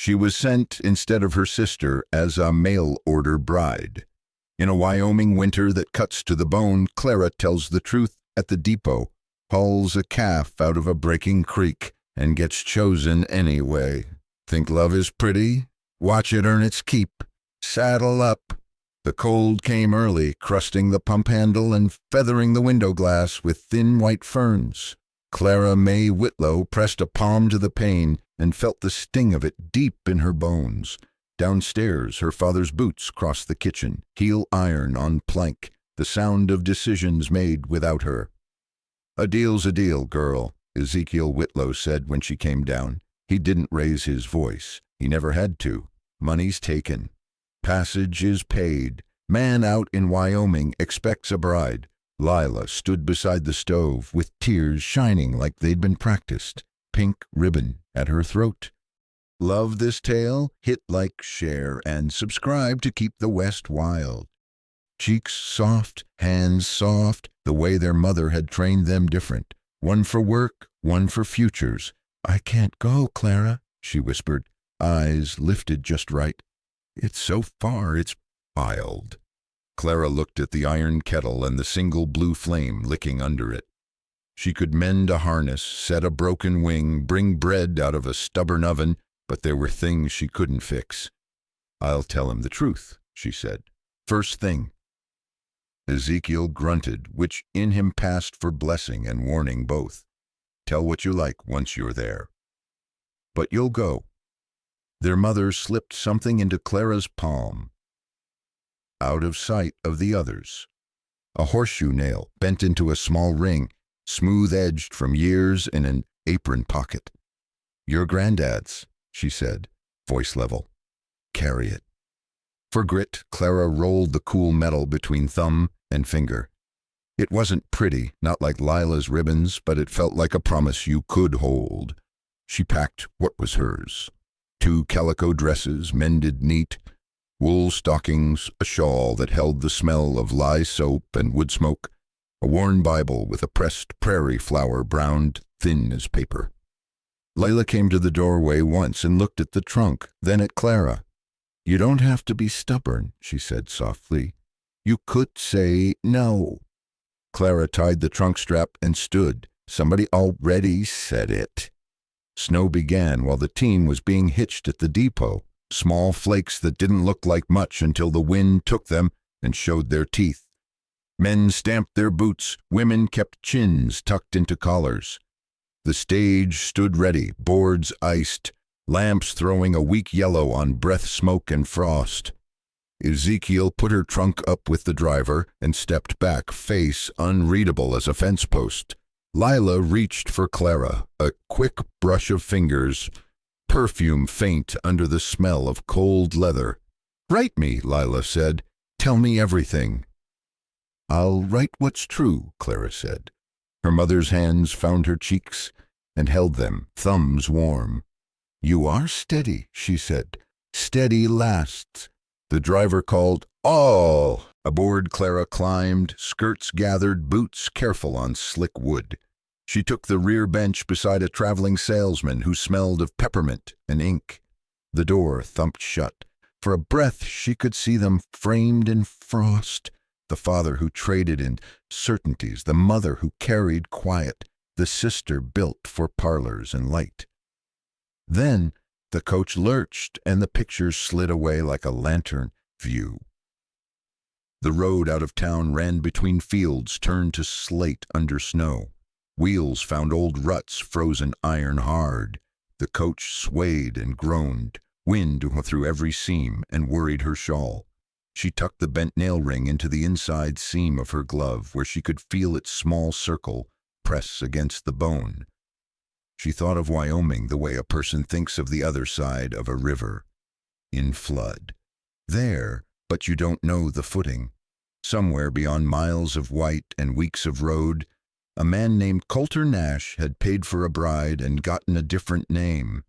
She was sent instead of her sister as a mail-order bride. In a Wyoming winter that cuts to the bone, Clara tells the truth at the depot, hauls a calf out of a breaking creek, and gets chosen anyway. Think love is pretty? Watch it earn its keep. Saddle up. The cold came early, crusting the pump handle and feathering the window glass with thin white ferns. Clara May Whitlow pressed a palm to the pane and felt the sting of it deep in her bones. Downstairs, her father's boots crossed the kitchen, heel iron on plank, the sound of decisions made without her. "A deal's a deal, girl," Ezekiel Whitlow said when she came down. He didn't raise his voice. He never had to. Money's taken. Passage is paid. Man out in Wyoming expects a bride. Lila stood beside the stove with tears shining like they'd been practiced, pink ribbon at her throat. Love this tale? Hit like, share, and subscribe to keep the West wild. Cheeks soft, hands soft, the way their mother had trained them different. One for work, one for futures. "I can't go, Clara," she whispered, eyes lifted just right. "It's so far, it's wild." Clara looked at the iron kettle and the single blue flame licking under it. She could mend a harness, set a broken wing, bring bread out of a stubborn oven, but there were things she couldn't fix. "I'll tell him the truth," she said. "First thing." Ezekiel grunted, which in him passed for blessing and warning both. "Tell what you like once you're there. But you'll go." Their mother slipped something into Clara's palm, out of sight of the others. A horseshoe nail bent into a small ring, smooth-edged from years in an apron pocket. "Your granddad's," she said, voice level. "Carry it." For grit, Clara rolled the cool metal between thumb and finger. It wasn't pretty, not like Lila's ribbons, but it felt like a promise you could hold. She packed what was hers. 2 calico dresses, mended neat, wool stockings, a shawl that held the smell of lye soap and wood smoke, a worn Bible with a pressed prairie flower browned thin as paper. Lila came to the doorway once and looked at the trunk, then at Clara. "You don't have to be stubborn," she said softly. "You could say no." Clara tied the trunk strap and stood. Somebody already said it. Snow began while the team was being hitched at the depot, small flakes that didn't look like much until the wind took them and showed their teeth. Men stamped their boots, women kept chins tucked into collars. The stage stood ready, boards iced, lamps throwing a weak yellow on breath smoke and frost. Ezekiel put her trunk up with the driver and stepped back, face unreadable as a fence post. Lila reached for Clara, a quick brush of fingers, perfume faint under the smell of cold leather. "Write me," Lila said. "Tell me everything." "I'll write what's true," Clara said. Her mother's hands found her cheeks and held them, thumbs warm. "You are steady," she said. "Steady lasts." The driver called, "All!" Aboard Clara climbed, skirts gathered, boots careful on slick wood. She took the rear bench beside a traveling salesman who smelled of peppermint and ink. The door thumped shut. For a breath she could see them framed in frost. The father who traded in certainties, the mother who carried quiet, the sister built for parlors and light. Then the coach lurched and the pictures slid away like a lantern view. The road out of town ran between fields turned to slate under snow. Wheels found old ruts frozen iron hard. The coach swayed and groaned. Wind went through every seam and worried her shawl. She tucked the bent nail ring into the inside seam of her glove where she could feel its small circle press against the bone. She thought of Wyoming the way a person thinks of the other side of a river. In flood. There, but you don't know the footing. Somewhere beyond miles of white and weeks of road, a man named Coulter Nash had paid for a bride and gotten a different name.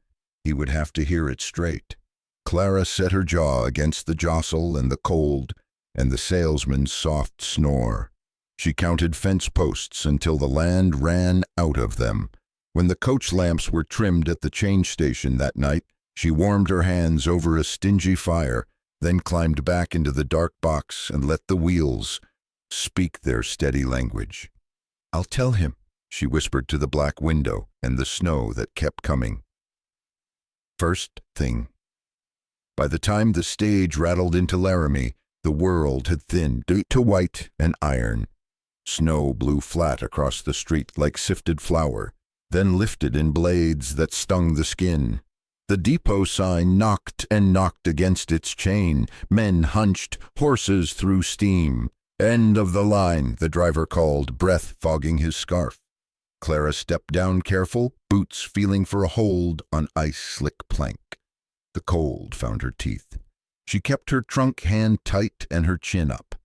He would have to hear it straight. Clara set her jaw against the jostle and the cold and the salesman's soft snore. She counted fence posts until the land ran out of them. When the coach lamps were trimmed at the change station that night, She warmed her hands over a stingy fire, then climbed back into the dark box and let the wheels speak their steady language. "I'll tell him," she whispered to the black window and the snow that kept coming. First thing. By the time the stage rattled into Laramie, the world had thinned to white and iron. Snow blew flat across the street like sifted flour, then lifted in blades that stung the skin. The depot sign knocked and knocked against its chain. Men hunched, horses threw steam. "End of the line," the driver called, breath fogging his scarf. Clara stepped down careful, boots feeling for a hold on ice-slick plank. The cold found her teeth. She kept her trunk hand tight and her chin up.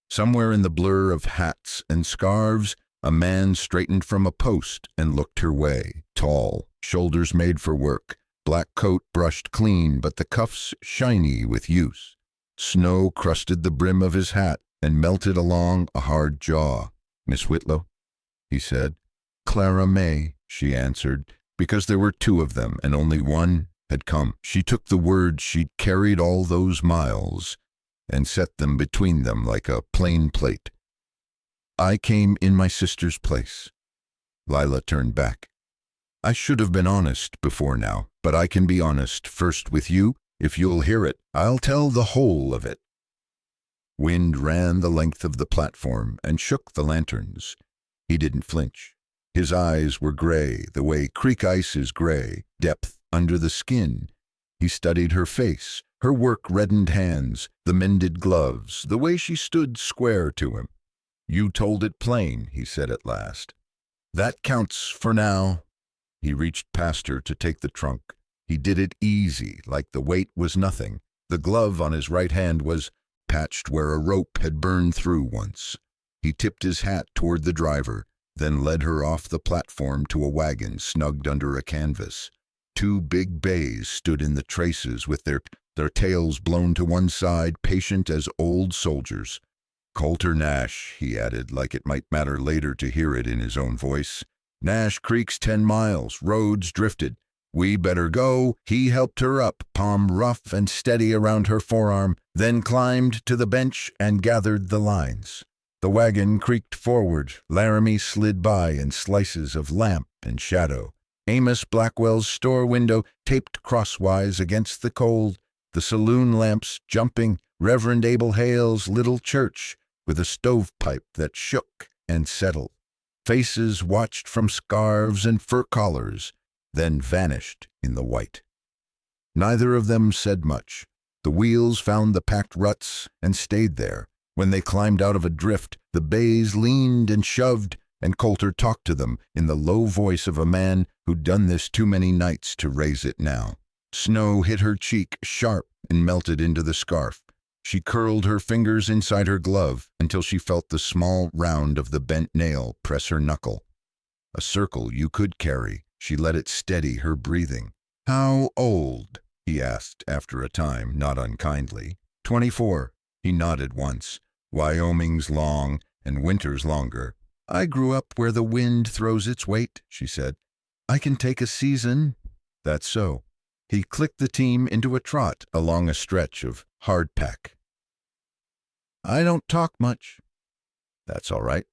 Somewhere in the blur of hats and scarves, a man straightened from a post and looked her way. Tall, shoulders made for work, black coat brushed clean, but the cuffs shiny with use. Snow crusted the brim of his hat and melted along a hard jaw. "Miss Whitlow?" he said. "Clara May," she answered, because there were two of them and only one had come. She took the words she'd carried all those miles and set them between them like a plain plate. "I came in my sister's place." Lila turned back. "I should have been honest before now, but I can be honest first with you. If you'll hear it, I'll tell the whole of it." Wind ran the length of the platform and shook the lanterns. He didn't flinch. His eyes were gray, the way creek ice is gray, depth under the skin. He studied her face, her work-reddened hands, the mended gloves, the way she stood square to him. "You told it plain," he said at last. "That counts for now." He reached past her to take the trunk. He did it easy, like the weight was nothing. The glove on his right hand was patched where a rope had burned through once. He tipped his hat toward the driver, then led her off the platform to a wagon snugged under a canvas. Two big bays stood in the traces with their tails blown to one side, patient as old soldiers. "Coulter Nash," he added, like it might matter later to hear it in his own voice. "Nash Creek's 10 miles, roads drifted. We better go." He helped her up, palm rough and steady around her forearm, then climbed to the bench and gathered the lines. The wagon creaked forward. Laramie slid by in slices of lamp and shadow. Amos Blackwell's store window taped crosswise against the cold, the saloon lamps jumping, Reverend Abel Hale's little church with a stovepipe that shook and settled. Faces watched from scarves and fur collars, then vanished in the white. Neither of them said much. The wheels found the packed ruts and stayed there. When they climbed out of a drift, the bays leaned and shoved, and Coulter talked to them in the low voice of a man who'd done this too many nights to raise it now. Snow hit her cheek sharp and melted into the scarf. She curled her fingers inside her glove until she felt the small round of the bent nail press her knuckle. A circle you could carry. She let it steady her breathing. "How old?" he asked after a time, not unkindly. 24. He nodded once. "Wyoming's long, and winter's longer." "I grew up where the wind throws its weight," she said. "I can take a season." "That's so." He clicked the team into a trot along a stretch of hardpack. "I don't talk much." "That's all right."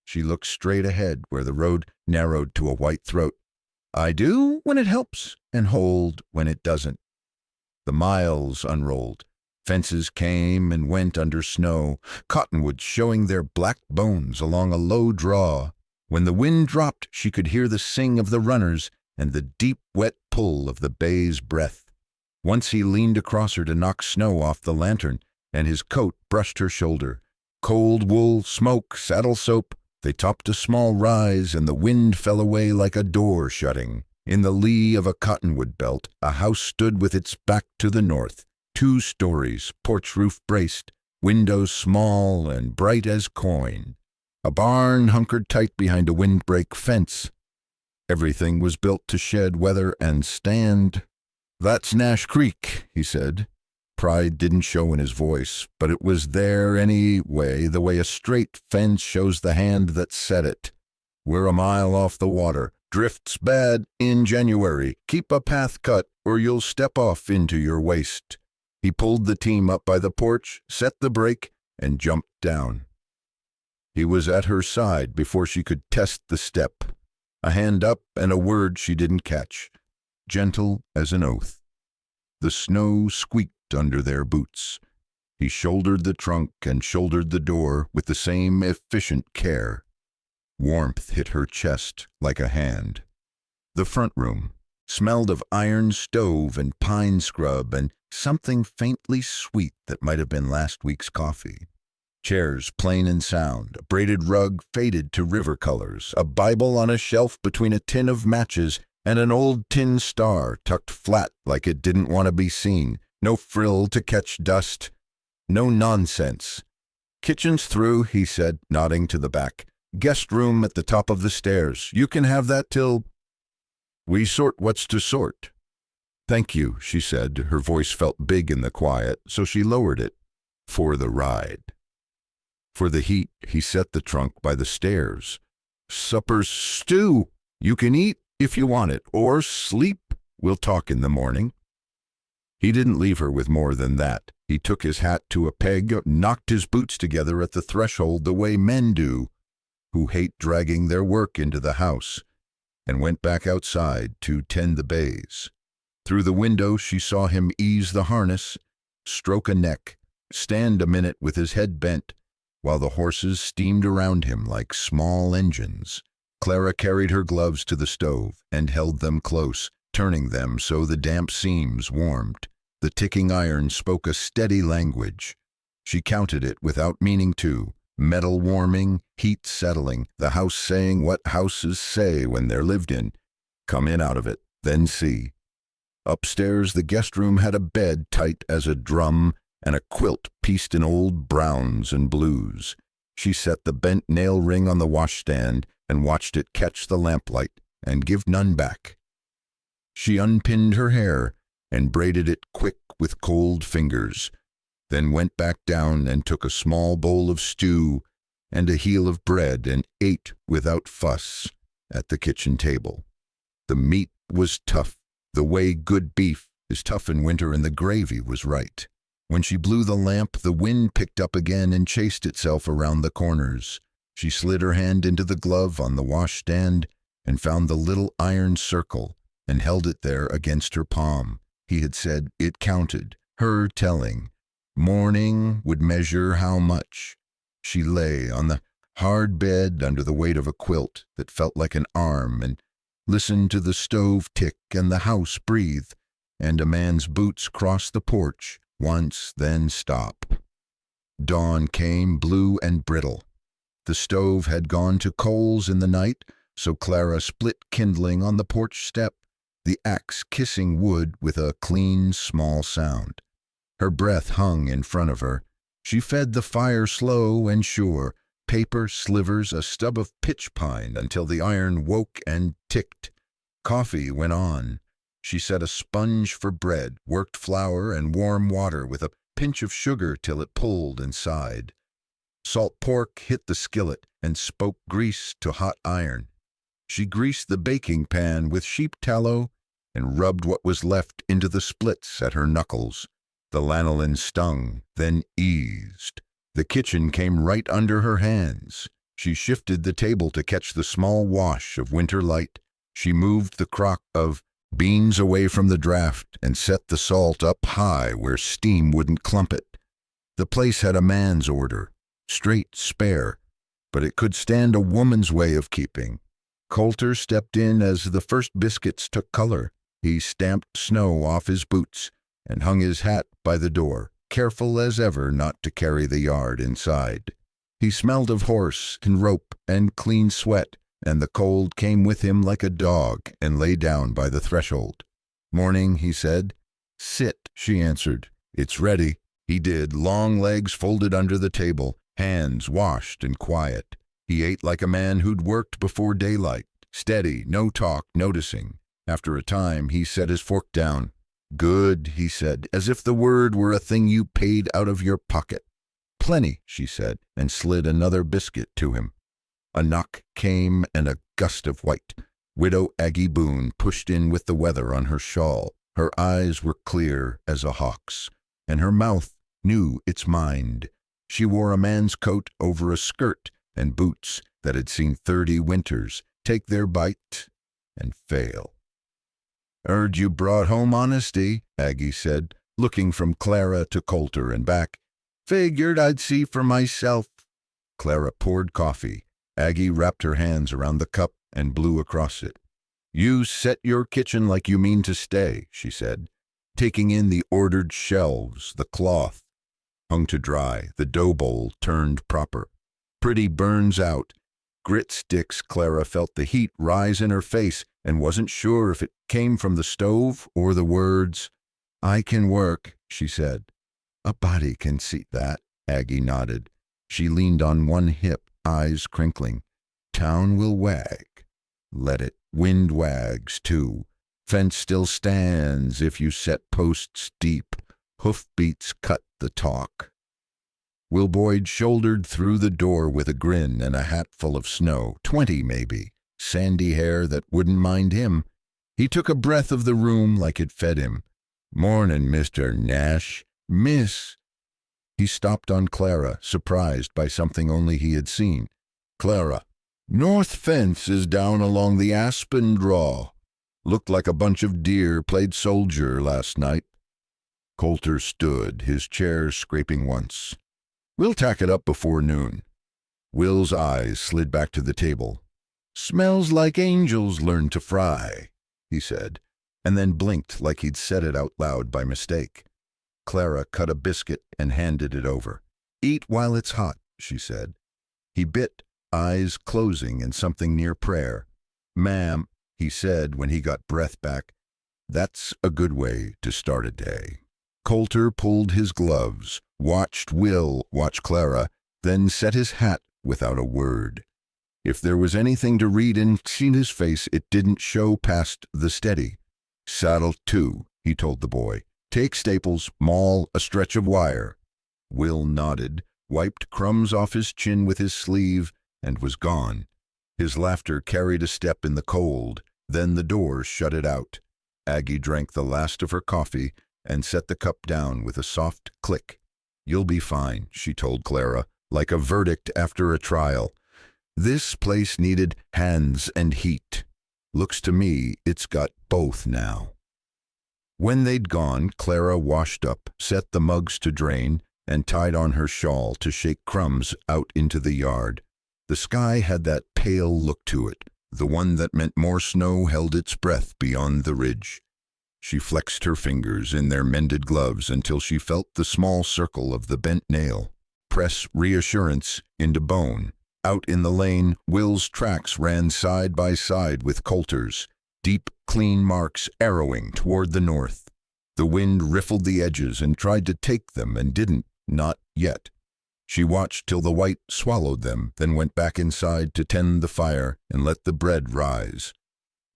She looked straight ahead where the road narrowed to a white throat. "I do when it helps, and hold when it doesn't." The miles unrolled. Fences came and went under snow, cottonwoods showing their black bones along a low draw. When the wind dropped, she could hear the sing of the runners and the deep, wet pull of the bay's breath. Once he leaned across her to knock snow off the lantern, and his coat brushed her shoulder. Cold wool, smoke, saddle soap. They topped a small rise, and the wind fell away like a door shutting. In the lee of a cottonwood belt, a house stood with its back to the north. 2 stories, porch roof braced, windows small and bright as coin. A barn hunkered tight behind a windbreak fence. Everything was built to shed weather and stand. "That's Nash Creek," he said. Pride didn't show in his voice, but it was there anyway, the way a straight fence shows the hand that set it. "We're a mile off the water. Drifts bad in January. Keep a path cut or you'll step off into your waste. He pulled the team up by the porch, set the brake, and jumped down. He was at her side before she could test the step. A hand up and a word she didn't catch, gentle as an oath. The snow squeaked under their boots. He shouldered the trunk and shouldered the door with the same efficient care. Warmth hit her chest like a hand. The front room smelled of iron stove and pine scrub and something faintly sweet that might have been last week's coffee. Chairs plain and sound, a braided rug faded to river colors, a Bible on a shelf between a tin of matches and an old tin star tucked flat like it didn't want to be seen. No frill to catch dust. No nonsense. Kitchen's through, he said, nodding to the back. Guest room at the top of the stairs. You can have that till... We sort what's to sort. Thank you, she said. Her voice felt big in the quiet, so she lowered it. For the ride. For the heat, he set the trunk by the stairs. Supper's stew. You can eat if you want it, or sleep. We'll talk in the morning. He didn't leave her with more than that. He took his hat to a peg, knocked his boots together at the threshold the way men do, who hate dragging their work into the house, and went back outside to tend the bays. Through the window she saw him ease the harness, stroke a neck, stand a minute with his head bent, while the horses steamed around him like small engines. Clara carried her gloves to the stove and held them close, turning them so the damp seams warmed. The ticking iron spoke a steady language. She counted it without meaning to. Metal warming, heat settling, the house saying what houses say when they're lived in. Come in out of it, then see. Upstairs the guest room had a bed tight as a drum and a quilt pieced in old browns and blues. She set the bent nail ring on the washstand and watched it catch the lamplight and give none back. She unpinned her hair and braided it quick with cold fingers, then went back down and took a small bowl of stew and a heel of bread and ate without fuss at the kitchen table. The meat was tough, the way good beef is tough in winter, and the gravy was right. When she blew the lamp, the wind picked up again and chased itself around the corners. She slid her hand into the glove on the washstand and found the little iron circle and held it there against her palm. He had said it counted, her telling. Morning would measure how much. She lay on the hard bed under the weight of a quilt that felt like an arm and listened to the stove tick and the house breathe, and a man's boots cross the porch once, then stop. Dawn came, blue and brittle. The stove had gone to coals in the night, so Clara split kindling on the porch step, the axe kissing wood with a clean, small sound. Her breath hung in front of her. She fed the fire slow and sure, paper, slivers, a stub of pitch pine until the iron woke and ticked. Coffee went on. She set a sponge for bread, worked flour and warm water with a pinch of sugar till it pulled and sighed. Salt pork hit the skillet and spoke grease to hot iron. She greased the baking pan with sheep tallow and rubbed what was left into the splits at her knuckles. The lanolin stung, then eased. The kitchen came right under her hands. She shifted the table to catch the small wash of winter light. She moved the crock of beans away from the draft and set the salt up high where steam wouldn't clump it. The place had a man's order, straight, spare, but it could stand a woman's way of keeping. Coulter stepped in as the first biscuits took color. He stamped snow off his boots and hung his hat by the door, careful as ever not to carry the yard inside. He smelled of horse and rope and clean sweat, and the cold came with him like a dog and lay down by the threshold. Morning, he said. Sit, she answered. It's ready. He did, long legs folded under the table, hands washed and quiet. He ate like a man who'd worked before daylight, steady, no talk, noticing. After a time, he set his fork down. Good, he said, as if the word were a thing you paid out of your pocket. Plenty, she said, and slid another biscuit to him. A knock came and a gust of white. Widow Aggie Boone pushed in with the weather on her shawl. Her eyes were clear as a hawk's, and her mouth knew its mind. She wore a man's coat over a skirt and boots that had seen 30 winters take their bite and fail. "Heard you brought home honesty," Aggie said, looking from Clara to Coulter and back. "Figured I'd see for myself." Clara poured coffee. Aggie wrapped her hands around the cup and blew across it. "You set your kitchen like you mean to stay," she said, taking in the ordered shelves, the cloth hung to dry, the dough bowl turned proper. Pretty burns out. Grit sticks. Clara felt the heat rise in her face and wasn't sure if it came from the stove or the words. "I can work," she said. "A body can see that," Aggie nodded. She leaned on one hip, eyes crinkling. "Town will wag. Let it. Wind wags, too. Fence still stands if you set posts deep. Hoofbeats cut the talk." Will Boyd shouldered through the door with a grin and a hat full of snow, 20 maybe, sandy hair that wouldn't mind him. He took a breath of the room like it fed him. "Mornin', Mr. Nash. Miss." He stopped on Clara, surprised by something only he had seen. "Clara, north fence is down along the aspen draw. Looked like a bunch of deer played soldier last night." Coulter stood, his chair scraping once. "We'll tack it up before noon." Will's eyes slid back to the table. "Smells like angels learned to fry," he said, and then blinked like he'd said it out loud by mistake. Clara cut a biscuit and handed it over. "Eat while it's hot," she said. He bit, eyes closing in something near prayer. "Ma'am," he said when he got breath back, "that's a good way to start a day." Coulter pulled his gloves, watched Will watch Clara, then set his hat without a word. If there was anything to read in his face, it didn't show past the steady. "Saddle too," he told the boy. "Take staples, maul, a stretch of wire." Will nodded, wiped crumbs off his chin with his sleeve, and was gone. His laughter carried a step in the cold, then the door shut it out. Aggie drank the last of her coffee and set the cup down with a soft click. "You'll be fine," she told Clara, like a verdict after a trial. "This place needed hands and heat. Looks to me it's got both now." When they'd gone, Clara washed up, set the mugs to drain, and tied on her shawl to shake crumbs out into the yard. The sky had that pale look to it, the one that meant more snow held its breath beyond the ridge. She flexed her fingers in their mended gloves until she felt the small circle of the bent nail press reassurance into bone. Out in the lane, Will's tracks ran side by side with Coulter's, deep, clean marks arrowing toward the north. The wind riffled the edges and tried to take them and didn't, not yet. She watched till the white swallowed them, then went back inside to tend the fire and let the bread rise.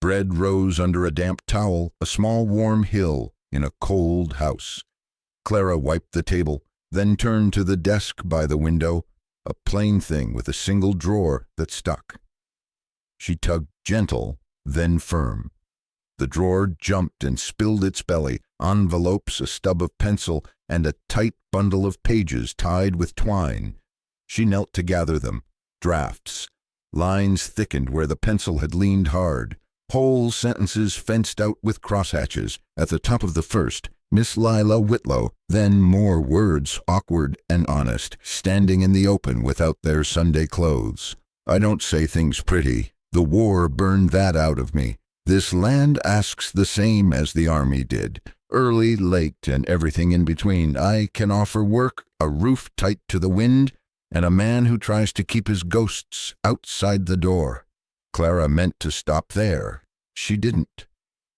Bread rose under a damp towel, a small warm hill in a cold house. Clara wiped the table, then turned to the desk by the window, a plain thing with a single drawer that stuck. She tugged gentle, then firm. The drawer jumped and spilled its belly, envelopes, a stub of pencil, and a tight bundle of pages tied with twine. She knelt to gather them. Drafts. Lines thickened where the pencil had leaned hard. Whole sentences fenced out with crosshatches. At the top of the first, Miss Lila Whitlow, then more words, awkward and honest, standing in the open without their Sunday clothes. "I don't say things pretty. The war burned that out of me. This land asks the same as the army did. Early, late, and everything in between. I can offer work, a roof tight to the wind, and a man who tries to keep his ghosts outside the door." Clara meant to stop there. She didn't.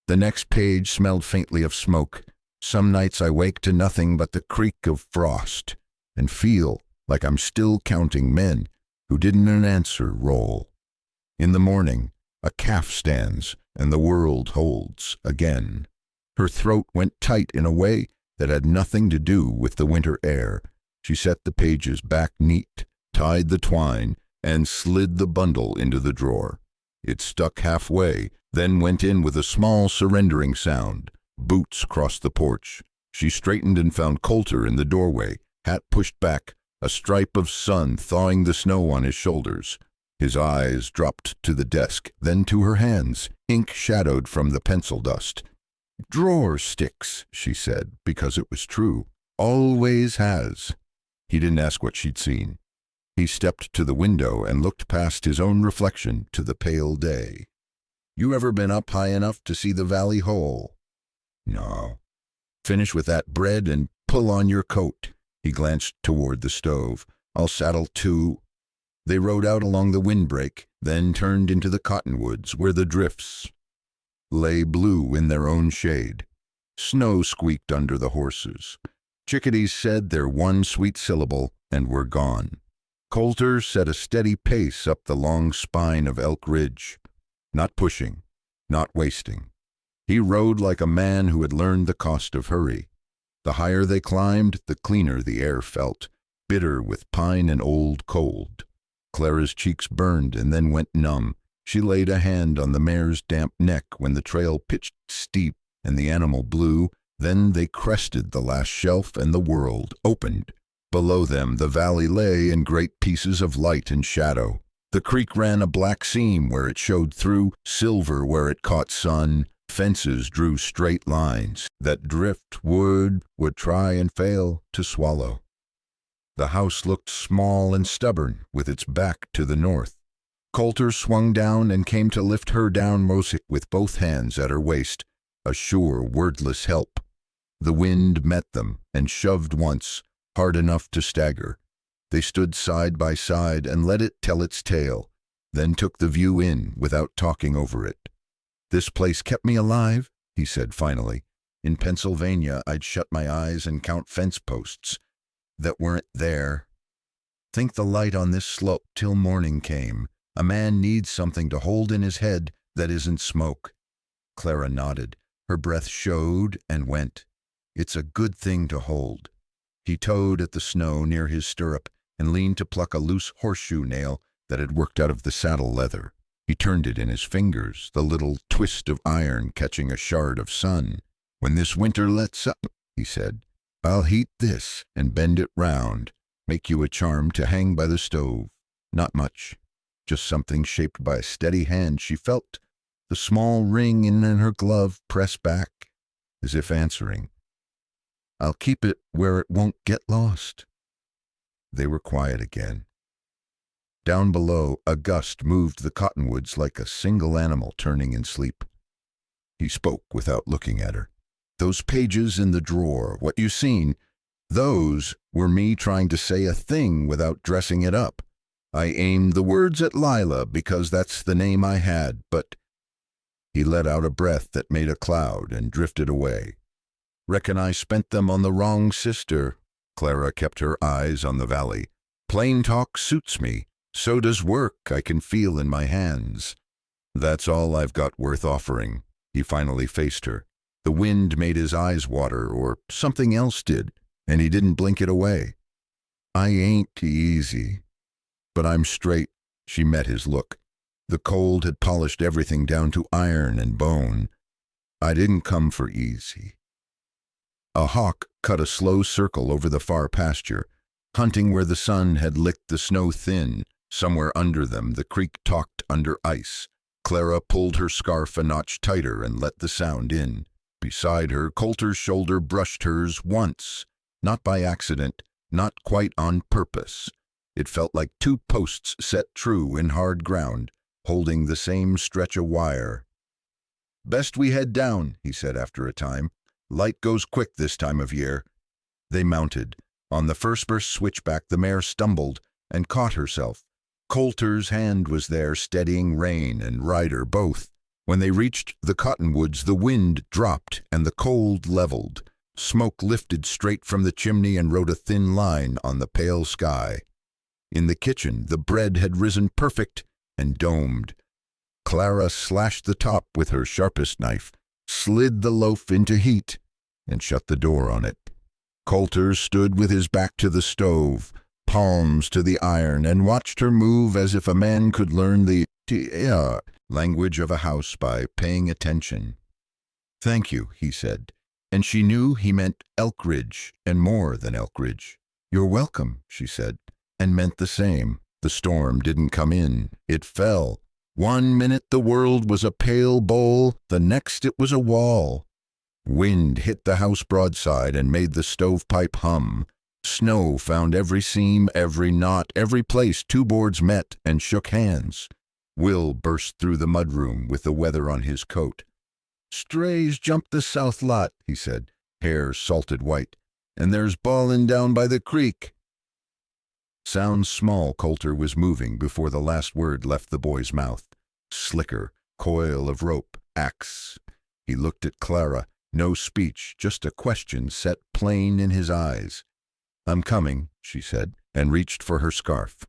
The next page smelled faintly of smoke. "Some nights I wake to nothing but the creak of frost, and feel like I'm still counting men who didn't answer roll. In the morning, a calf stands, and the world holds again." Her throat went tight in a way that had nothing to do with the winter air. She set the pages back neat, tied the twine, and slid the bundle into the drawer. It stuck halfway, then went in with a small surrendering sound. Boots crossed the porch. She straightened and found Coulter in the doorway, hat pushed back, a stripe of sun thawing the snow on his shoulders. His eyes dropped to the desk, then to her hands, ink shadowed from the pencil dust. "Drawer sticks," she said, because it was true. "Always has." He didn't ask what she'd seen. He stepped to the window and looked past his own reflection to the pale day. "You ever been up high enough to see the valley whole?" "No." "Finish with that bread and pull on your coat." He glanced toward the stove. "I'll saddle too." They rode out along the windbreak, then turned into the cottonwoods where the drifts lay blue in their own shade. Snow squeaked under the horses. Chickadees said their one sweet syllable and were gone. Coulter set a steady pace up the long spine of Elk Ridge, not pushing, not wasting. He rode like a man who had learned the cost of hurry. The higher they climbed, the cleaner the air felt, bitter with pine and old cold. Clara's cheeks burned and then went numb. She laid a hand on the mare's damp neck when the trail pitched steep and the animal blew. Then they crested the last shelf and the world opened. Below them the valley lay in great pieces of light and shadow. The creek ran a black seam where it showed through, silver where it caught sun. Fences drew straight lines that driftwood would try and fail to swallow. The house looked small and stubborn with its back to the north. Coulter swung down and came to lift her down Mosick with both hands at her waist, a sure, wordless help. The wind met them and shoved once, hard enough to stagger. They stood side by side and let it tell its tale, then took the view in without talking over it. "This place kept me alive," he said finally. "In Pennsylvania, I'd shut my eyes and count fence posts that weren't there. Think the light on this slope till morning came. A man needs something to hold in his head that isn't smoke." Clara nodded. Her breath showed and went. "It's a good thing to hold." He toed at the snow near his stirrup and leaned to pluck a loose horseshoe nail that had worked out of the saddle leather. He turned it in his fingers, the little twist of iron catching a shard of sun. "When this winter lets up," he said, "I'll heat this and bend it round, make you a charm to hang by the stove. Not much, just something shaped by a steady hand." She felt the small ring in her glove press back, as if answering. "I'll keep it where it won't get lost." They were quiet again. Down below, a gust moved the cottonwoods like a single animal turning in sleep. He spoke without looking at her. "Those pages in the drawer, what you seen, those were me trying to say a thing without dressing it up. I aimed the words at Lila because that's the name I had, but—" He let out a breath that made a cloud and drifted away. "Reckon I spent them on the wrong sister." Clara kept her eyes on the valley. "Plain talk suits me. So does work I can feel in my hands. That's all I've got worth offering." He finally faced her. The wind made his eyes water, or something else did, and he didn't blink it away. "I ain't easy, but I'm straight." She met his look. The cold had polished everything down to iron and bone. "I didn't come for easy." A hawk cut a slow circle over the far pasture, hunting where the sun had licked the snow thin. Somewhere under them, the creek talked under ice. Clara pulled her scarf a notch tighter and let the sound in. Beside her, Coulter's shoulder brushed hers once, not by accident, not quite on purpose. It felt like two posts set true in hard ground, holding the same stretch of wire. "Best we head down," he said after a time. "Light goes quick this time of year." They mounted. On the first switchback, the mare stumbled and caught herself. Coulter's hand was there, steadying rein and rider both. When they reached the cottonwoods, the wind dropped and the cold leveled. Smoke lifted straight from the chimney and wrote a thin line on the pale sky. In the kitchen, the bread had risen perfect and domed. Clara slashed the top with her sharpest knife, slid the loaf into heat, and shut the door on it. Coulter stood with his back to the stove, palms to the iron, and watched her move as if a man could learn the Language of a house by paying attention. "Thank you," he said, and she knew he meant Elk Ridge and more than Elk Ridge. "You're welcome," she said, and meant the same. The storm didn't come in, it fell. One minute the world was a pale bowl, the next it was a wall. Wind hit the house broadside and made the stovepipe hum. Snow found every seam, every knot, every place two boards met and shook hands. Will burst through the mudroom with the weather on his coat. "Strays jumped the south lot," he said, hair salted white, "and there's ballin' down by the creek." Sounds small Coulter was moving before the last word left the boy's mouth. Slicker, coil of rope, axe. He looked at Clara, no speech, just a question set plain in his eyes. "I'm coming," she said, and reached for her scarf.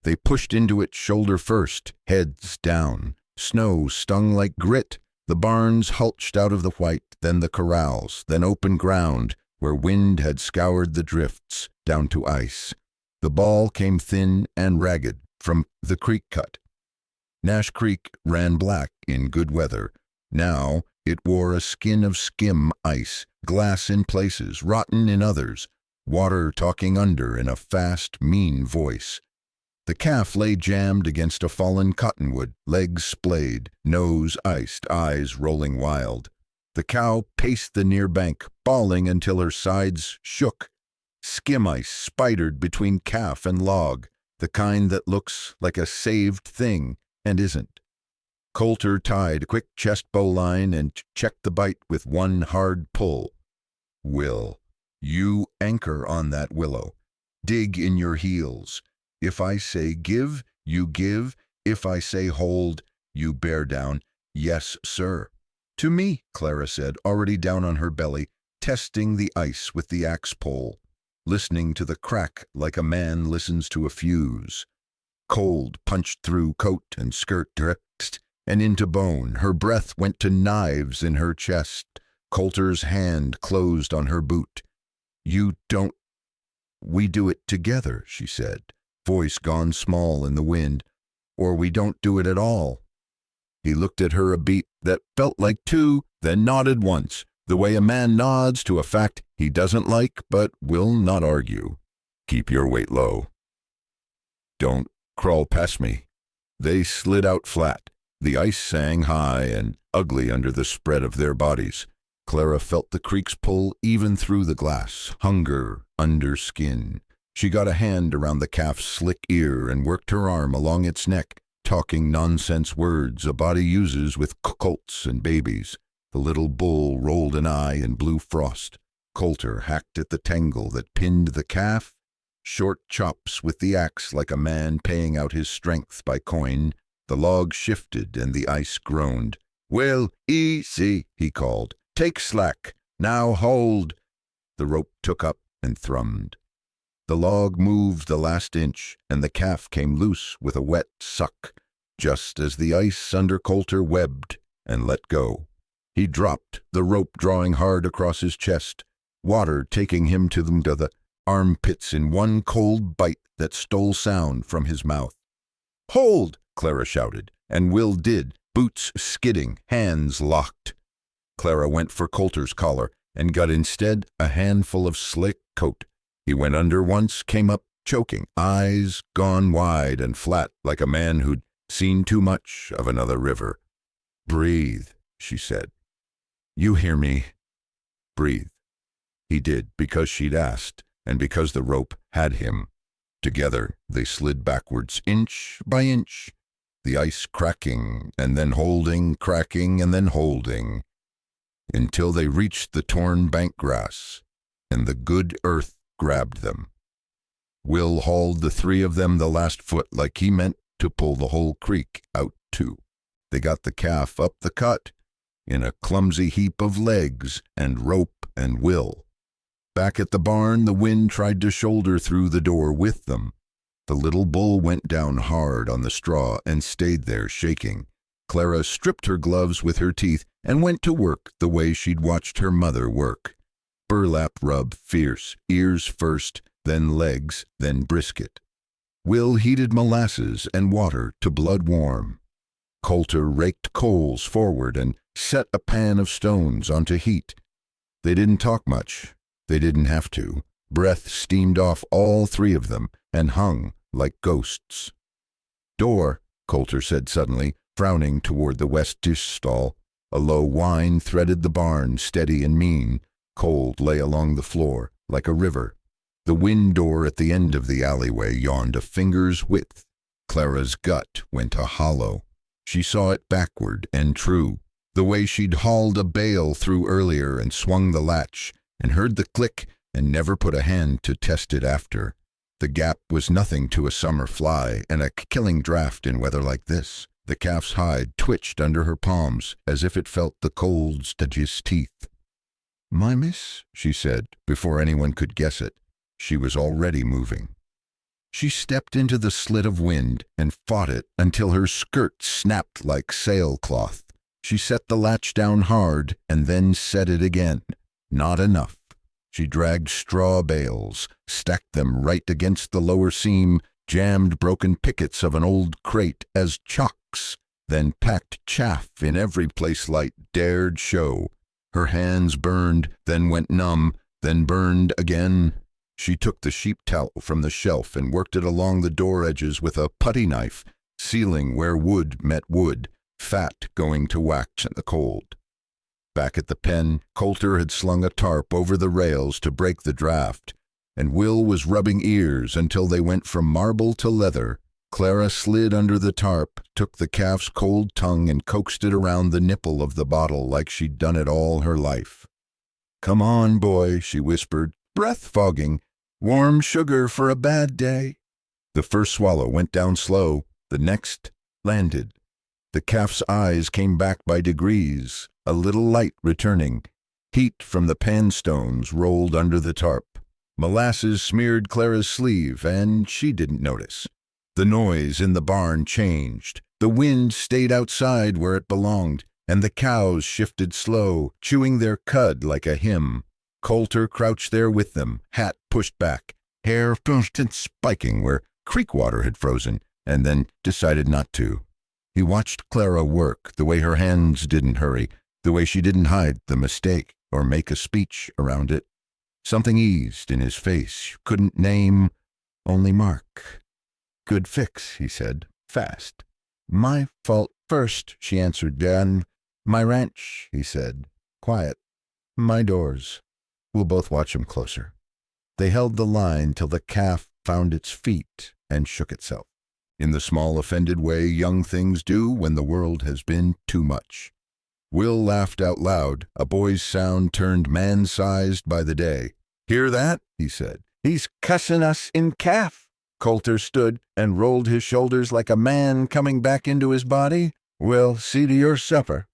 They pushed into it shoulder first, heads down. Snow stung like grit. The barns hulched out of the white, then the corrals, then open ground, where wind had scoured the drifts, down to ice. The ball came thin and ragged from the creek cut. Nash Creek ran black in good weather. Now it wore a skin of skim ice, glass in places, rotten in others, water talking under in a fast, mean voice. The calf lay jammed against a fallen cottonwood, legs splayed, nose iced, eyes rolling wild. The cow paced the near bank, bawling until her sides shook. Skim ice spidered between calf and log, the kind that looks like a saved thing and isn't. Coulter tied a quick chest bowline and checked the bite with one hard pull. "Will, you anchor on that willow. Dig in your heels. If I say give, you give. If I say hold, you bear down. Yes, sir." "To me," Clara said, already down on her belly, testing the ice with the axe pole, listening to the crack like a man listens to a fuse. Cold punched through coat and skirt dripped and into bone. Her breath went to knives in her chest. Coulter's hand closed on her boot. "You don't—" "We do it together," she said, voice gone small in the wind. "Or we don't do it at all." He looked at her a beat that felt like two, then nodded once, the way a man nods to a fact he doesn't like but will not argue. "Keep your weight low. Don't crawl past me." They slid out flat. The ice sang high and ugly under the spread of their bodies. Clara felt the creek's pull even through the glass, hunger under skin. She got a hand around the calf's slick ear and worked her arm along its neck, talking nonsense words a body uses with colts and babies. The little bull rolled an eye in blue frost. Coulter hacked at the tangle that pinned the calf. Short chops with the axe like a man paying out his strength by coin. The log shifted and the ice groaned. "Well, easy," he called. "Take slack. Now hold." The rope took up and thrummed. The log moved the last inch, and the calf came loose with a wet suck, just as the ice under Coulter webbed and let go. He dropped, the rope drawing hard across his chest, water taking him to the armpits in one cold bite that stole sound from his mouth. "Hold!" Clara shouted, and Will did, boots skidding, hands locked. Clara went for Coulter's collar and got instead a handful of slick coat. He went under once, came up choking, eyes gone wide and flat like a man who'd seen too much of another river. "Breathe," she said. "You hear me? Breathe." He did, because she'd asked, and because the rope had him. Together they slid backwards, inch by inch, the ice cracking, and then holding, cracking, and then holding, until they reached the torn bank grass, and the good earth grabbed them. Will hauled the three of them the last foot like he meant to pull the whole creek out too. They got the calf up the cut, in a clumsy heap of legs and rope and will. Back at the barn, the wind tried to shoulder through the door with them. The little bull went down hard on the straw and stayed there shaking. Clara stripped her gloves with her teeth and went to work the way she'd watched her mother work. Burlap rub fierce, ears first, then legs, then brisket. Will heated molasses and water to blood warm. Coulter raked coals forward and set a pan of stones onto heat. They didn't talk much. They didn't have to. Breath steamed off all three of them and hung like ghosts. "Door," Coulter said suddenly, frowning toward the west dish stall. A low whine threaded the barn, steady and mean. Cold lay along the floor, like a river. The wind door at the end of the alleyway yawned a finger's width. Clara's gut went a hollow. She saw it backward and true, the way she'd hauled a bale through earlier and swung the latch, and heard the click and never put a hand to test it after. The gap was nothing to a summer fly and a killing draught in weather like this. The calf's hide twitched under her palms as if it felt the cold Stygius teeth. "My miss," she said, before anyone could guess it. She was already moving. She stepped into the slit of wind and fought it until her skirt snapped like sailcloth. She set the latch down hard and then set it again. Not enough. She dragged straw bales, stacked them right against the lower seam, jammed broken pickets of an old crate as chocks, then packed chaff in every place light dared show. Her hands burned, then went numb, then burned again. She took the sheep towel from the shelf and worked it along the door edges with a putty knife, sealing where wood met wood, fat going to wax in the cold. Back at the pen, Coulter had slung a tarp over the rails to break the draft, and Will was rubbing ears until they went from marble to leather. Clara slid under the tarp, took the calf's cold tongue and coaxed it around the nipple of the bottle like she'd done it all her life. "Come on, boy," she whispered, "breath fogging. Warm sugar for a bad day." The first swallow went down slow, the next landed. The calf's eyes came back by degrees, a little light returning. Heat from the pan stones rolled under the tarp. Molasses smeared Clara's sleeve, and she didn't notice. The noise in the barn changed. The wind stayed outside where it belonged, and the cows shifted slow, chewing their cud like a hymn. Coulter crouched there with them, hat pushed back, hair pushed and spiking where creek water had frozen, and then decided not to. He watched Clara work, the way her hands didn't hurry, the way she didn't hide the mistake or make a speech around it. Something eased in his face, couldn't name, only mark. "Good fix," he said, fast. "My fault first," she answered Dan. "My ranch," he said, quiet. "My doors. We'll both watch 'em closer." They held the line till the calf found its feet and shook itself, in the small offended way young things do when the world has been too much. Will laughed out loud, a boy's sound turned man-sized by the day. "Hear that?" he said. "He's cussin' us in calf." Coulter stood and rolled his shoulders like a man coming back into his body. "Well, see to your supper."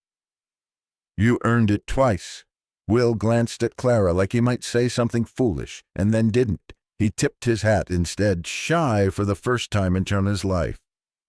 "You earned it twice." Will glanced at Clara like he might say something foolish, and then didn't. He tipped his hat instead, shy for the first time in his life.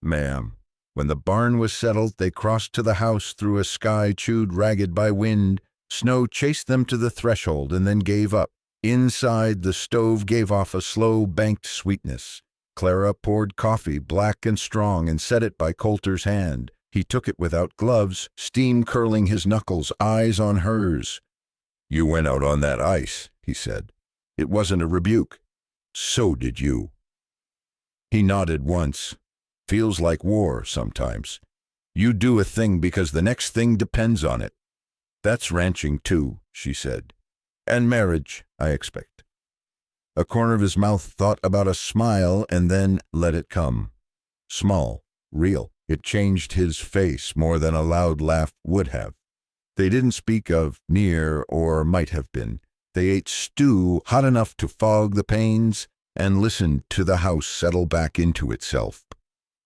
"Ma'am." When the barn was settled, they crossed to the house through a sky chewed ragged by wind. Snow chased them to the threshold and then gave up. Inside, the stove gave off a slow, banked sweetness. Clara poured coffee, black and strong, and set it by Coulter's hand. He took it without gloves, steam curling his knuckles, eyes on hers. "You went out on that ice," he said. It wasn't a rebuke. "So did you." He nodded once. "Feels like war sometimes. You do a thing because the next thing depends on it." "That's ranching too," she said. "And marriage, I expect." A corner of his mouth thought about a smile and then let it come. Small, real. It changed his face more than a loud laugh would have. They didn't speak of near or might have been. They ate stew hot enough to fog the pains and listened to the house settle back into itself.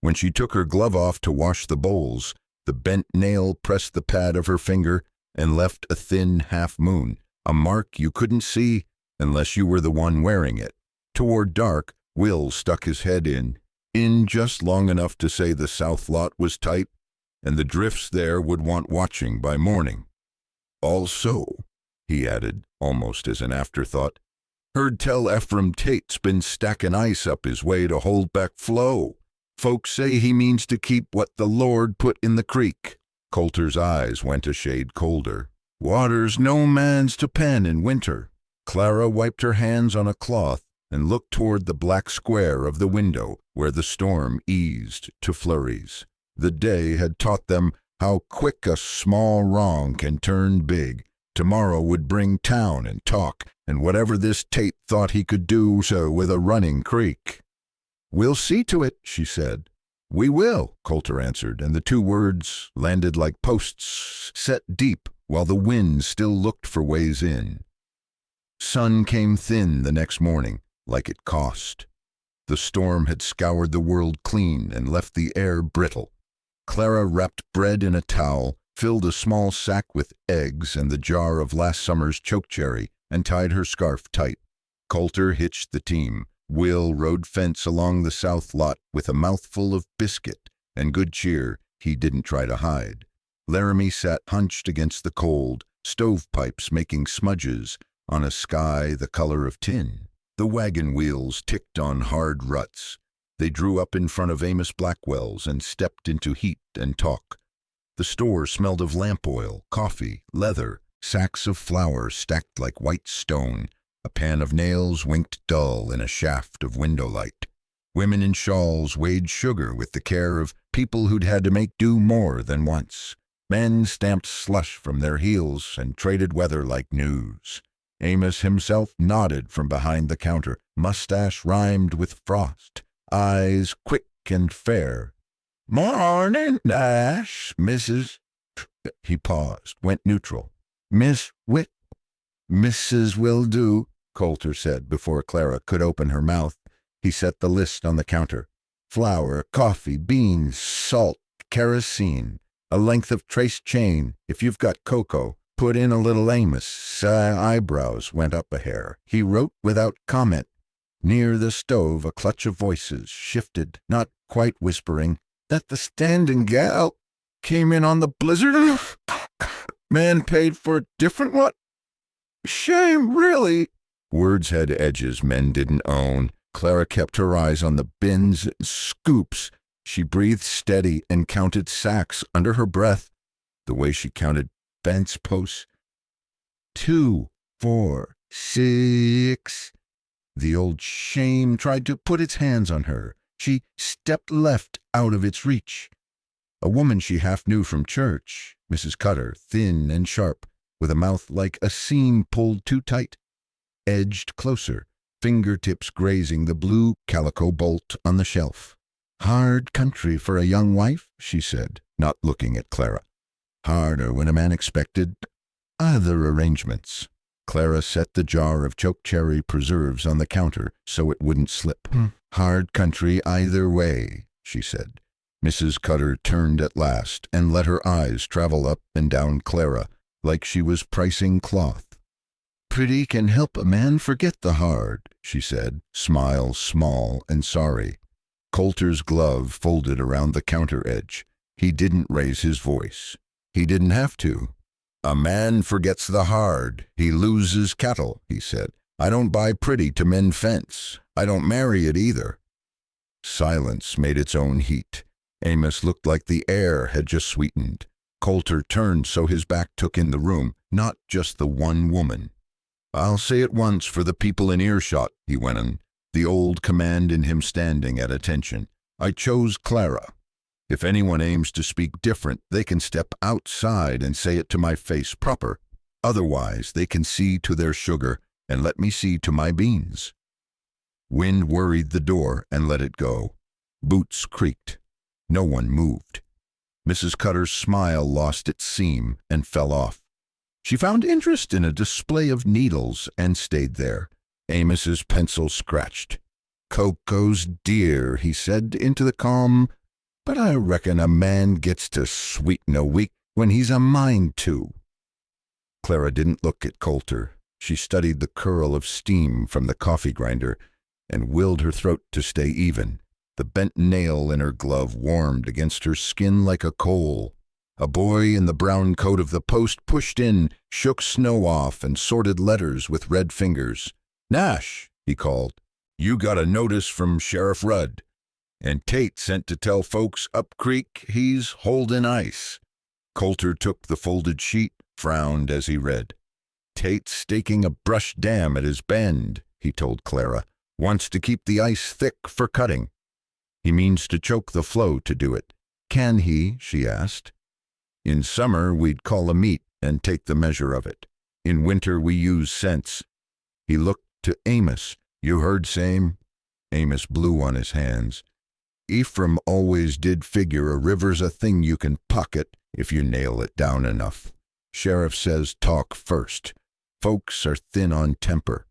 When she took her glove off to wash the bowls, the bent nail pressed the pad of her finger and left a thin half-moon, a mark you couldn't see unless you were the one wearing it. Toward dark, Will stuck his head in just long enough to say the south lot was tight, and the drifts there would want watching by morning. "Also," he added, almost as an afterthought, "heard tell Ephraim Tate's been stacking ice up his way to hold back flow. Folks say he means to keep what the Lord put in the creek." Coulter's eyes went a shade colder. "Water's no man's to pen in winter." Clara wiped her hands on a cloth and looked toward the black square of the window where the storm eased to flurries. The day had taught them how quick a small wrong can turn big. Tomorrow would bring town and talk, and whatever this Tate thought he could do so with a running creek. "We'll see to it," she said. "We will," Coulter answered, and the two words landed like posts set deep while the wind still looked for ways in. Sun came thin the next morning, like it cost. The storm had scoured the world clean and left the air brittle. Clara wrapped bread in a towel, filled a small sack with eggs and the jar of last summer's chokecherry, and tied her scarf tight. Coulter hitched the team. Will rode fence along the south lot with a mouthful of biscuit and good cheer he didn't try to hide. Laramie sat hunched against the cold, stovepipes making smudges on a sky the color of tin. The wagon wheels ticked on hard ruts. They drew up in front of Amos Blackwell's and stepped into heat and talk. The store smelled of lamp oil, coffee, leather, sacks of flour stacked like white stone. A pan of nails winked dull in a shaft of window light. Women in shawls weighed sugar with the care of people who'd had to make do more than once. Men stamped slush from their heels and traded weather like news. Amos himself nodded from behind the counter, mustache rhymed with frost, eyes quick and fair. "Morning, Nash, Mrs." He paused, went neutral. "Miss Witt." "Mrs. will do," Coulter said before Clara could open her mouth. He set the list on the counter. Flour, coffee, beans, salt, kerosene, a length of traced chain, if you've got cocoa. Put in a little Amos. Eyebrows went up a hair. He wrote without comment. Near the stove a clutch of voices shifted, not quite whispering, "That the standing gal came in on the blizzard? Man paid for a different what? Shame, really." Words had edges men didn't own. Clara kept her eyes on the bins and scoops. She breathed steady and counted sacks under her breath, the way she counted fence posts. 2, 4, 6. The old shame tried to put its hands on her. She stepped left out of its reach. A woman she half knew from church, Mrs. Cutter, thin and sharp, with a mouth like a seam pulled too tight, edged closer, fingertips grazing the blue calico bolt on the shelf. "Hard country for a young wife," she said, not looking at Clara. "Harder when a man expected other arrangements." Clara set the jar of chokecherry preserves on the counter so it wouldn't slip. "Hard country either way," she said. Mrs. Cutter turned at last and let her eyes travel up and down Clara like she was pricing cloth. "Pretty can help a man forget the hard," she said, smile small and sorry. Coulter's glove folded around the counter edge. He didn't raise his voice. He didn't have to. "A man forgets the hard. He loses cattle," he said. "I don't buy pretty to mend fence. I don't marry it either." Silence made its own heat. Amos looked like the air had just sweetened. Coulter turned so his back took in the room, not just the one woman. "I'll say it once for the people in earshot," he went on, the old command in him standing at attention. "I chose Clara. If anyone aims to speak different, they can step outside and say it to my face proper. Otherwise, they can see to their sugar and let me see to my beans." Wind worried the door and let it go. Boots creaked. No one moved. Mrs. Cutter's smile lost its seam and fell off. She found interest in a display of needles and stayed there. Amos's pencil scratched. "Coco's dear," he said into the calm, "but I reckon a man gets to sweeten a week when he's a mind to." Clara didn't look at Coulter. She studied the curl of steam from the coffee grinder and willed her throat to stay even. The bent nail in her glove warmed against her skin like a coal. A boy in the brown coat of the post pushed in, shook snow off, and sorted letters with red fingers. "Nash," he called, "you got a notice from Sheriff Rudd." And Tate sent to tell folks up creek he's holding ice. Coulter took the folded sheet, frowned as he read. Tate's staking a brush dam at his bend, he told Clara. Wants to keep the ice thick for cutting. He means to choke the flow to do it. Can he? She asked. In summer, we'd call a meet and take the measure of it. In winter, we use cents. He looked to Amos. You heard same? Amos blew on his hands. Ephraim always did figure a river's a thing you can pocket if you nail it down enough. Sheriff says talk first. Folks are thin on temper.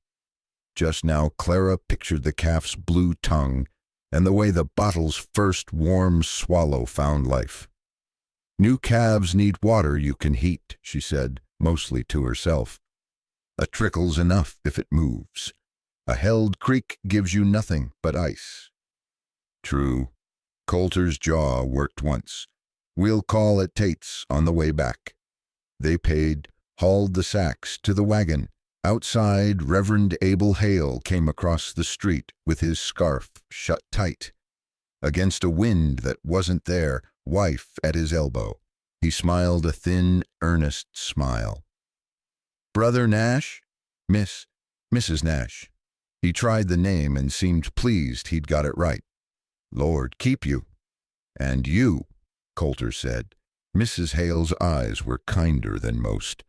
Just now Clara pictured the calf's blue tongue and the way the bottle's first warm swallow found life. New calves need water you can heat, she said, mostly to herself. A trickle's enough if it moves. A held creek gives you nothing but ice. True. Coulter's jaw worked once. We'll call at Tate's on the way back. They paid, hauled the sacks to the wagon. Outside, Reverend Abel Hale came across the street with his scarf shut tight. Against a wind that wasn't there, wife at his elbow. He smiled a thin, earnest smile. Brother Nash? Mrs. Nash. He tried the name and seemed pleased he'd got it right. Lord keep you. And you, Coulter said. Mrs. Hale's eyes were kinder than most.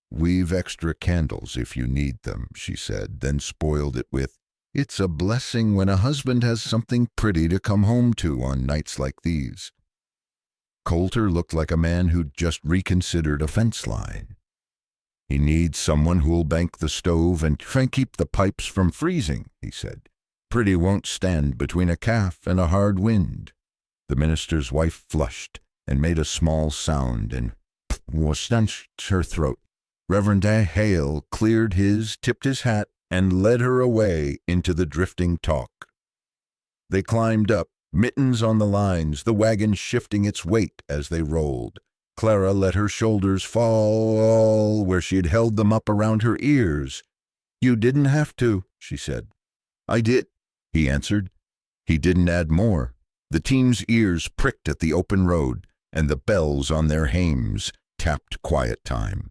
We've extra candles if you need them, she said, then spoiled it with, It's a blessing when a husband has something pretty to come home to on nights like these. Coulter looked like a man who'd just reconsidered a fence line. He needs someone who'll bank the stove and try and keep the pipes from freezing, he said. Pretty won't stand between a calf and a hard wind. The minister's wife flushed and made a small sound and stenched her throat. Reverend Hale cleared his, tipped his hat, and led her away into the drifting talk. They climbed up, mittens on the lines, the wagon shifting its weight as they rolled. Clara let her shoulders fall where she had held them up around her ears. You didn't have to, she said. I did, he answered. He didn't add more. The team's ears pricked at the open road, and the bells on their hames tapped quiet time.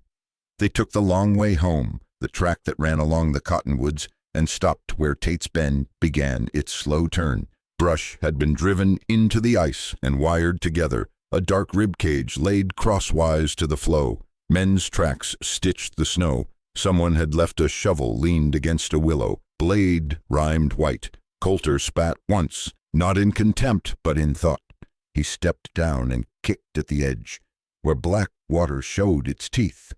They took the long way home, the track that ran along the cottonwoods, and stopped where Tate's Bend began its slow turn. Brush had been driven into the ice and wired together, a dark rib cage laid crosswise to the flow. Men's tracks stitched the snow. Someone had left a shovel leaned against a willow. Blade rhymed white. Coulter spat once, not in contempt, but in thought. He stepped down and kicked at the edge, where black water showed its teeth.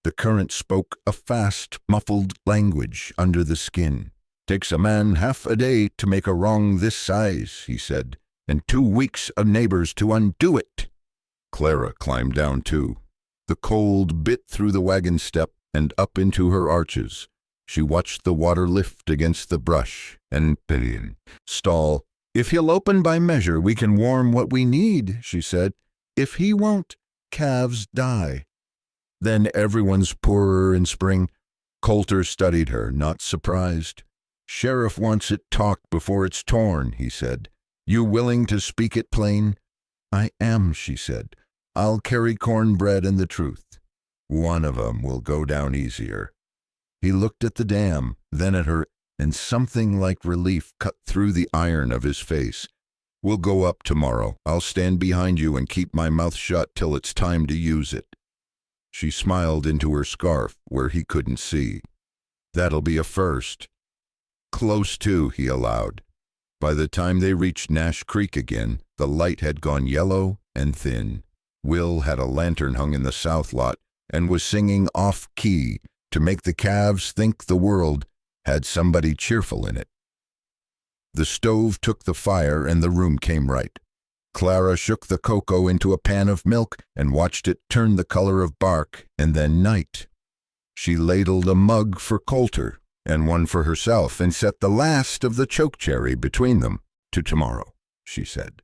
The current spoke a fast, muffled language under the skin. Takes a man half a day to make a wrong this size, he said, and 2 weeks of neighbors to undo it. Clara climbed down too. The cold bit through the wagon step and up into her arches. She watched the water lift against the brush and stall. If he'll open by measure, we can warm what we need, she said. If he won't, calves die. Then everyone's poorer in spring. Coulter studied her, not surprised. Sheriff wants it talked before it's torn, he said. You willing to speak it plain? I am, she said. I'll carry cornbread and the truth. One of 'em will go down easier. He looked at the dam, then at her, and something like relief cut through the iron of his face. We'll go up tomorrow. I'll stand behind you and keep my mouth shut till it's time to use it. She smiled into her scarf where he couldn't see. That'll be a first. Close to, he allowed. By the time they reached Nash Creek again, the light had gone yellow and thin. Will had a lantern hung in the south lot and was singing off-key to make the calves think the world had somebody cheerful in it. The stove took the fire and the room came right. Clara shook the cocoa into a pan of milk and watched it turn the color of bark and then night. She ladled a mug for Coulter and one for herself and set the last of the chokecherry between them. To tomorrow, she said.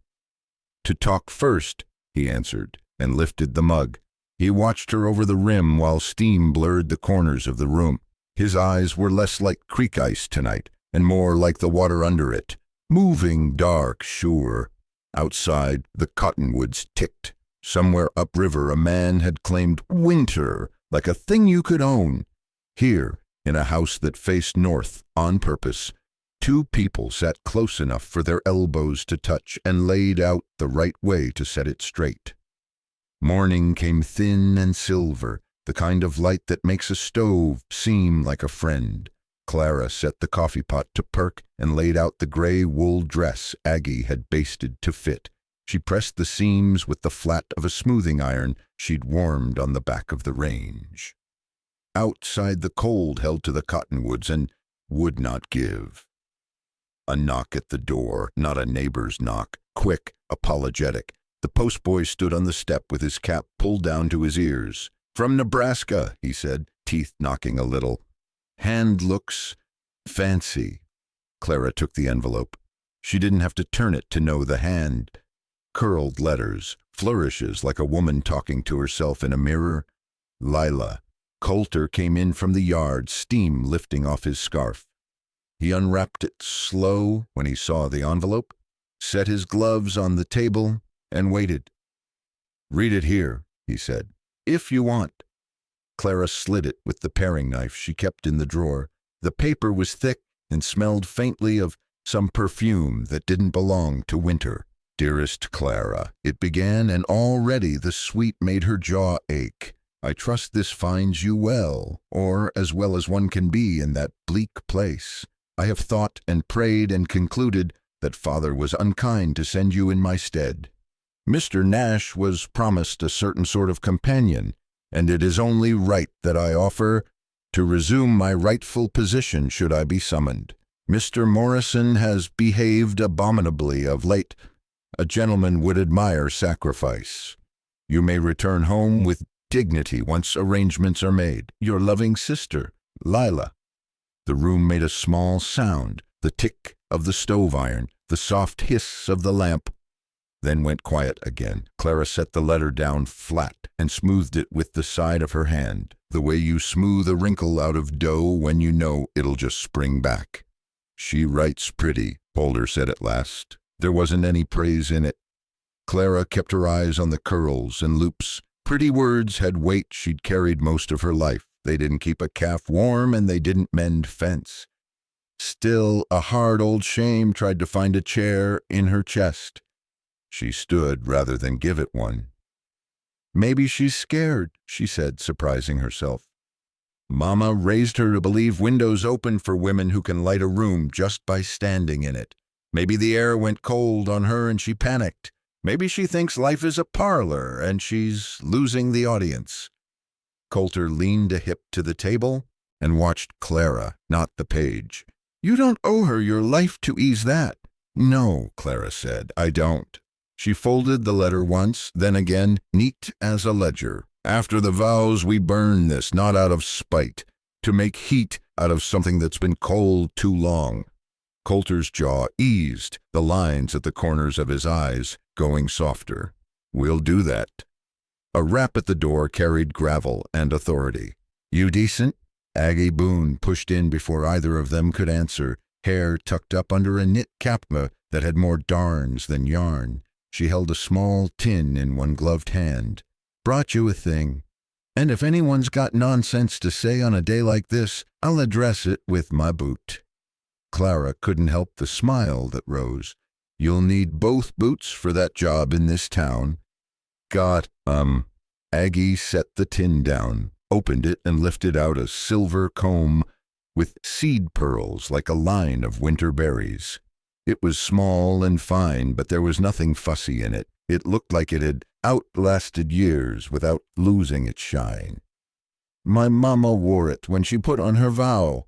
To talk first, he answered, and lifted the mug. He watched her over the rim while steam blurred the corners of the room. His eyes were less like creek ice tonight, and more like the water under it, Moving dark, sure. Outside, the cottonwoods ticked. Somewhere upriver, a man had claimed winter like a thing you could own. Here, in a house that faced north on purpose, two people sat close enough for their elbows to touch and laid out the right way to set it straight. Morning came thin and silver, the kind of light that makes a stove seem like a friend. Clara set the coffee pot to perk and laid out the gray wool dress Aggie had basted to fit. She pressed the seams with the flat of a smoothing iron she'd warmed on the back of the range. Outside, the cold held to the cottonwoods and would not give. A knock at the door, not a neighbor's knock, quick, apologetic. The postboy stood on the step with his cap pulled down to his ears. "From Nebraska," he said, teeth knocking a little. "Hand looks fancy." Clara took the envelope. She didn't have to turn it to know the hand. Curled letters, flourishes like a woman talking to herself in a mirror. Lila. Coulter came in from the yard, steam lifting off his scarf. He unwrapped it slow when he saw the envelope, set his gloves on the table, and waited. "Read it here," he said, "if you want." Clara slid it with the paring knife she kept in the drawer. The paper was thick and smelled faintly of some perfume that didn't belong to winter. "Dearest Clara," it began, and already the sweet made her jaw ache. "I trust this finds you well, or as well as one can be in that bleak place. I have thought and prayed and concluded that Father was unkind to send you in my stead. Mr. Nash was promised a certain sort of companion, and it is only right that I offer to resume my rightful position should I be summoned. Mr. Morrison has behaved abominably of late. A gentleman would admire sacrifice. You may return home with dignity once arrangements are made. Your loving sister, Lila." The room made a small sound, the tick of the stove iron, the soft hiss of the lamp, then went quiet again. Clara set the letter down flat and smoothed it with the side of her hand, the way you smooth a wrinkle out of dough when you know it'll just spring back. "She writes pretty," Boulder said at last. There wasn't any praise in it. Clara kept her eyes on the curls and loops. Pretty words had weight she'd carried most of her life. They didn't keep a calf warm, and they didn't mend fence. Still, a hard old shame tried to find a chair in her chest. She stood rather than give it one. "Maybe she's scared," she said, surprising herself. "Mama raised her to believe windows open for women who can light a room just by standing in it. Maybe the air went cold on her and she panicked. Maybe she thinks life is a parlor and she's losing the audience." Coulter leaned a hip to the table and watched Clara, not the page. "You don't owe her your life to ease that." "No," Clara said, "I don't." She folded the letter once, then again, neat as a ledger. "After the vows, we burn this, not out of spite, to make heat out of something that's been cold too long." Coulter's jaw eased, the lines at the corners of his eyes going softer. "We'll do that." A rap at the door carried gravel and authority. "You decent?" Aggie Boone pushed in before either of them could answer, hair tucked up under a knit capma that had more darns than yarn. She held a small tin in one gloved hand. "Brought you a thing. And if anyone's got nonsense to say on a day like this, I'll address it with my boot." Clara couldn't help the smile that rose. "You'll need both boots for that job in this town." Aggie set the tin down, opened it, and lifted out a silver comb with seed pearls like a line of winter berries. It was small and fine, but there was nothing fussy in it. It looked like it had outlasted years without losing its shine. "My mama wore it when she put on her vow.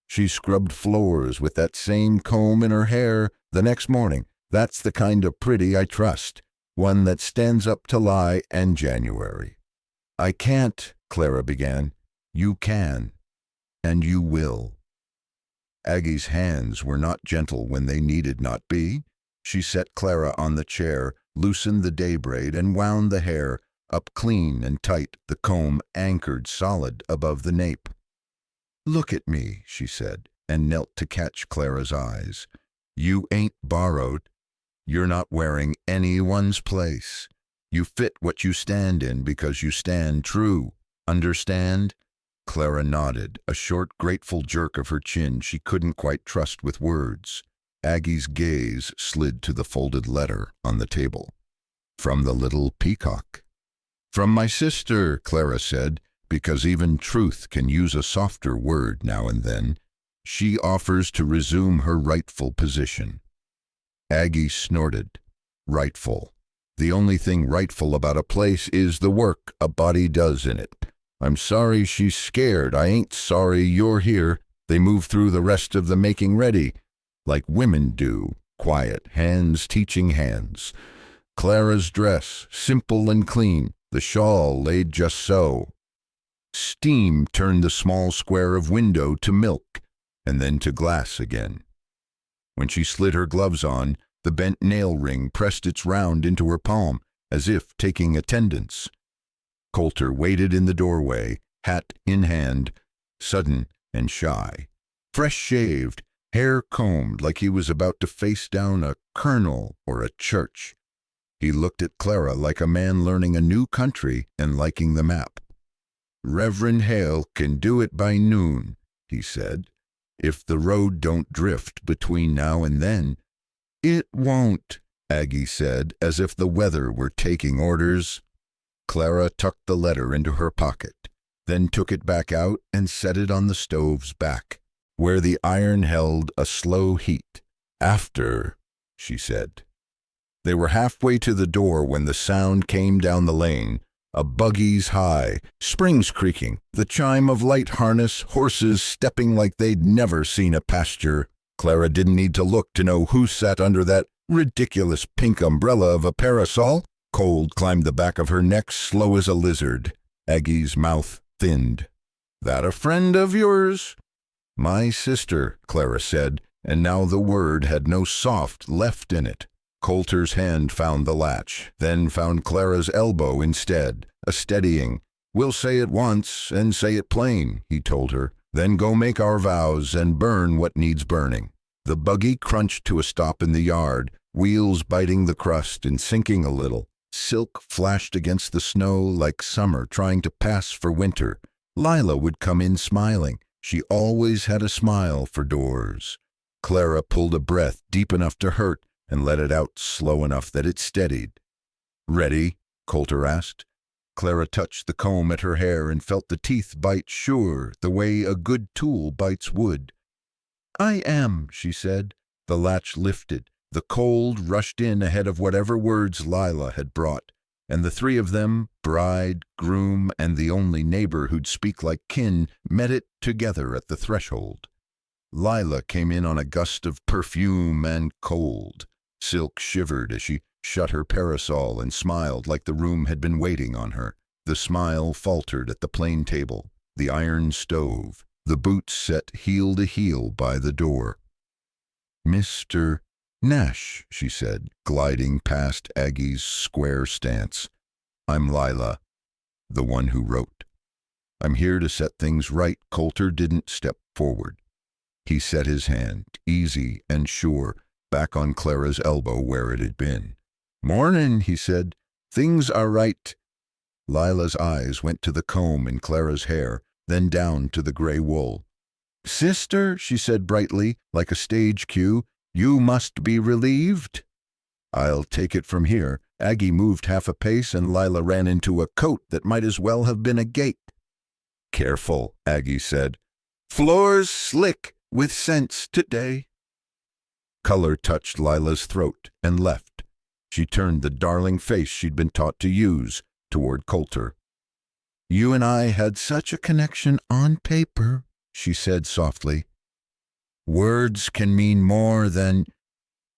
She scrubbed floors with that same comb in her hair the next morning. That's the kind of pretty I trust, one that stands up to lie and January." "I can't," Clara began. "You can, and you will." Aggie's hands were not gentle when they needed not be. She set Clara on the chair, loosened the day braid, and wound the hair up clean and tight, the comb anchored solid above the nape. "Look at me," she said, and knelt to catch Clara's eyes. You ain't borrowed. You're not wearing anyone's place. You fit what you stand in because you stand true. Understand?" Clara nodded, a short, grateful jerk of her chin she couldn't quite trust with words. Aggie's gaze slid to the folded letter on the table. From the little peacock. "From my sister," Clara said, because even truth can use a softer word now and then. "She offers to resume her rightful position." Aggie snorted. Rightful. The only thing rightful about a place is the work a body does in it. I'm sorry she's scared. I ain't sorry you're here. They move through the rest of the making ready, like women do, quiet, hands teaching hands. Clara's dress, simple and clean, the shawl laid just so. Steam turned the small square of window to milk, and then to glass again. When she slid her gloves on, the bent nail ring pressed its round into her palm, as if taking attendance. Coulter waited in the doorway, hat in hand, sudden and shy. Fresh-shaved, hair combed like he was about to face down a colonel or a church. He looked at Clara like a man learning a new country and liking the map. "Reverend Hale can do it by noon," he said. "If the road don't drift between now and then." "It won't," Aggie said, as if the weather were taking orders. Clara tucked the letter into her pocket, then took it back out and set it on the stove's back, where the iron held a slow heat. "After," she said. They were halfway to the door when the sound came down the lane. A buggy's high, springs creaking, the chime of light harness, horses stepping like they'd never seen a pasture. Clara didn't need to look to know who sat under that ridiculous pink umbrella of a parasol. Cold climbed the back of her neck, slow as a lizard. Aggie's mouth thinned. "That a friend of yours?" "My sister," Clara said, and now the word had no soft left in it. Coulter's hand found the latch, then found Clara's elbow instead, a steadying. "We'll say it once, and say it plain," he told her. "Then go make our vows and burn what needs burning." The buggy crunched to a stop in the yard, wheels biting the crust and sinking a little. Silk flashed against the snow like summer trying to pass for winter. Lila would come in smiling. She always had a smile for doors. Clara pulled a breath deep enough to hurt, and let it out slow enough that it steadied. "Ready?" Coulter asked. Clara touched the comb at her hair and felt the teeth bite sure, the way a good tool bites wood. "I am," she said. The latch lifted. The cold rushed in ahead of whatever words Lila had brought, and the three of them, bride, groom, and the only neighbor who'd speak like kin, met it together at the threshold. Lila came in on a gust of perfume and cold. Silk shivered as she shut her parasol and smiled like the room had been waiting on her. The smile faltered at the plain table, the iron stove, the boots set heel to heel by the door. "Mr. Nash," she said, gliding past Aggie's square stance. "I'm Lila, the one who wrote. I'm here to set things right." Coulter didn't step forward. He set his hand, easy and sure, back on Clara's elbow where it had been. "Mornin'," he said. "Things are right." Lila's eyes went to the comb in Clara's hair, then down to the gray wool. "Sister," she said brightly, like a stage cue, "you must be relieved." "I'll take it from here." Aggie moved half a pace and Lila ran into a coat that might as well have been a gate. "Careful," Aggie said. "Floor's slick with sense today." Color touched Lila's throat and left. She turned the darling face she'd been taught to use toward Coulter. "You and I had such a connection on paper," she said softly. "Words can mean more than—"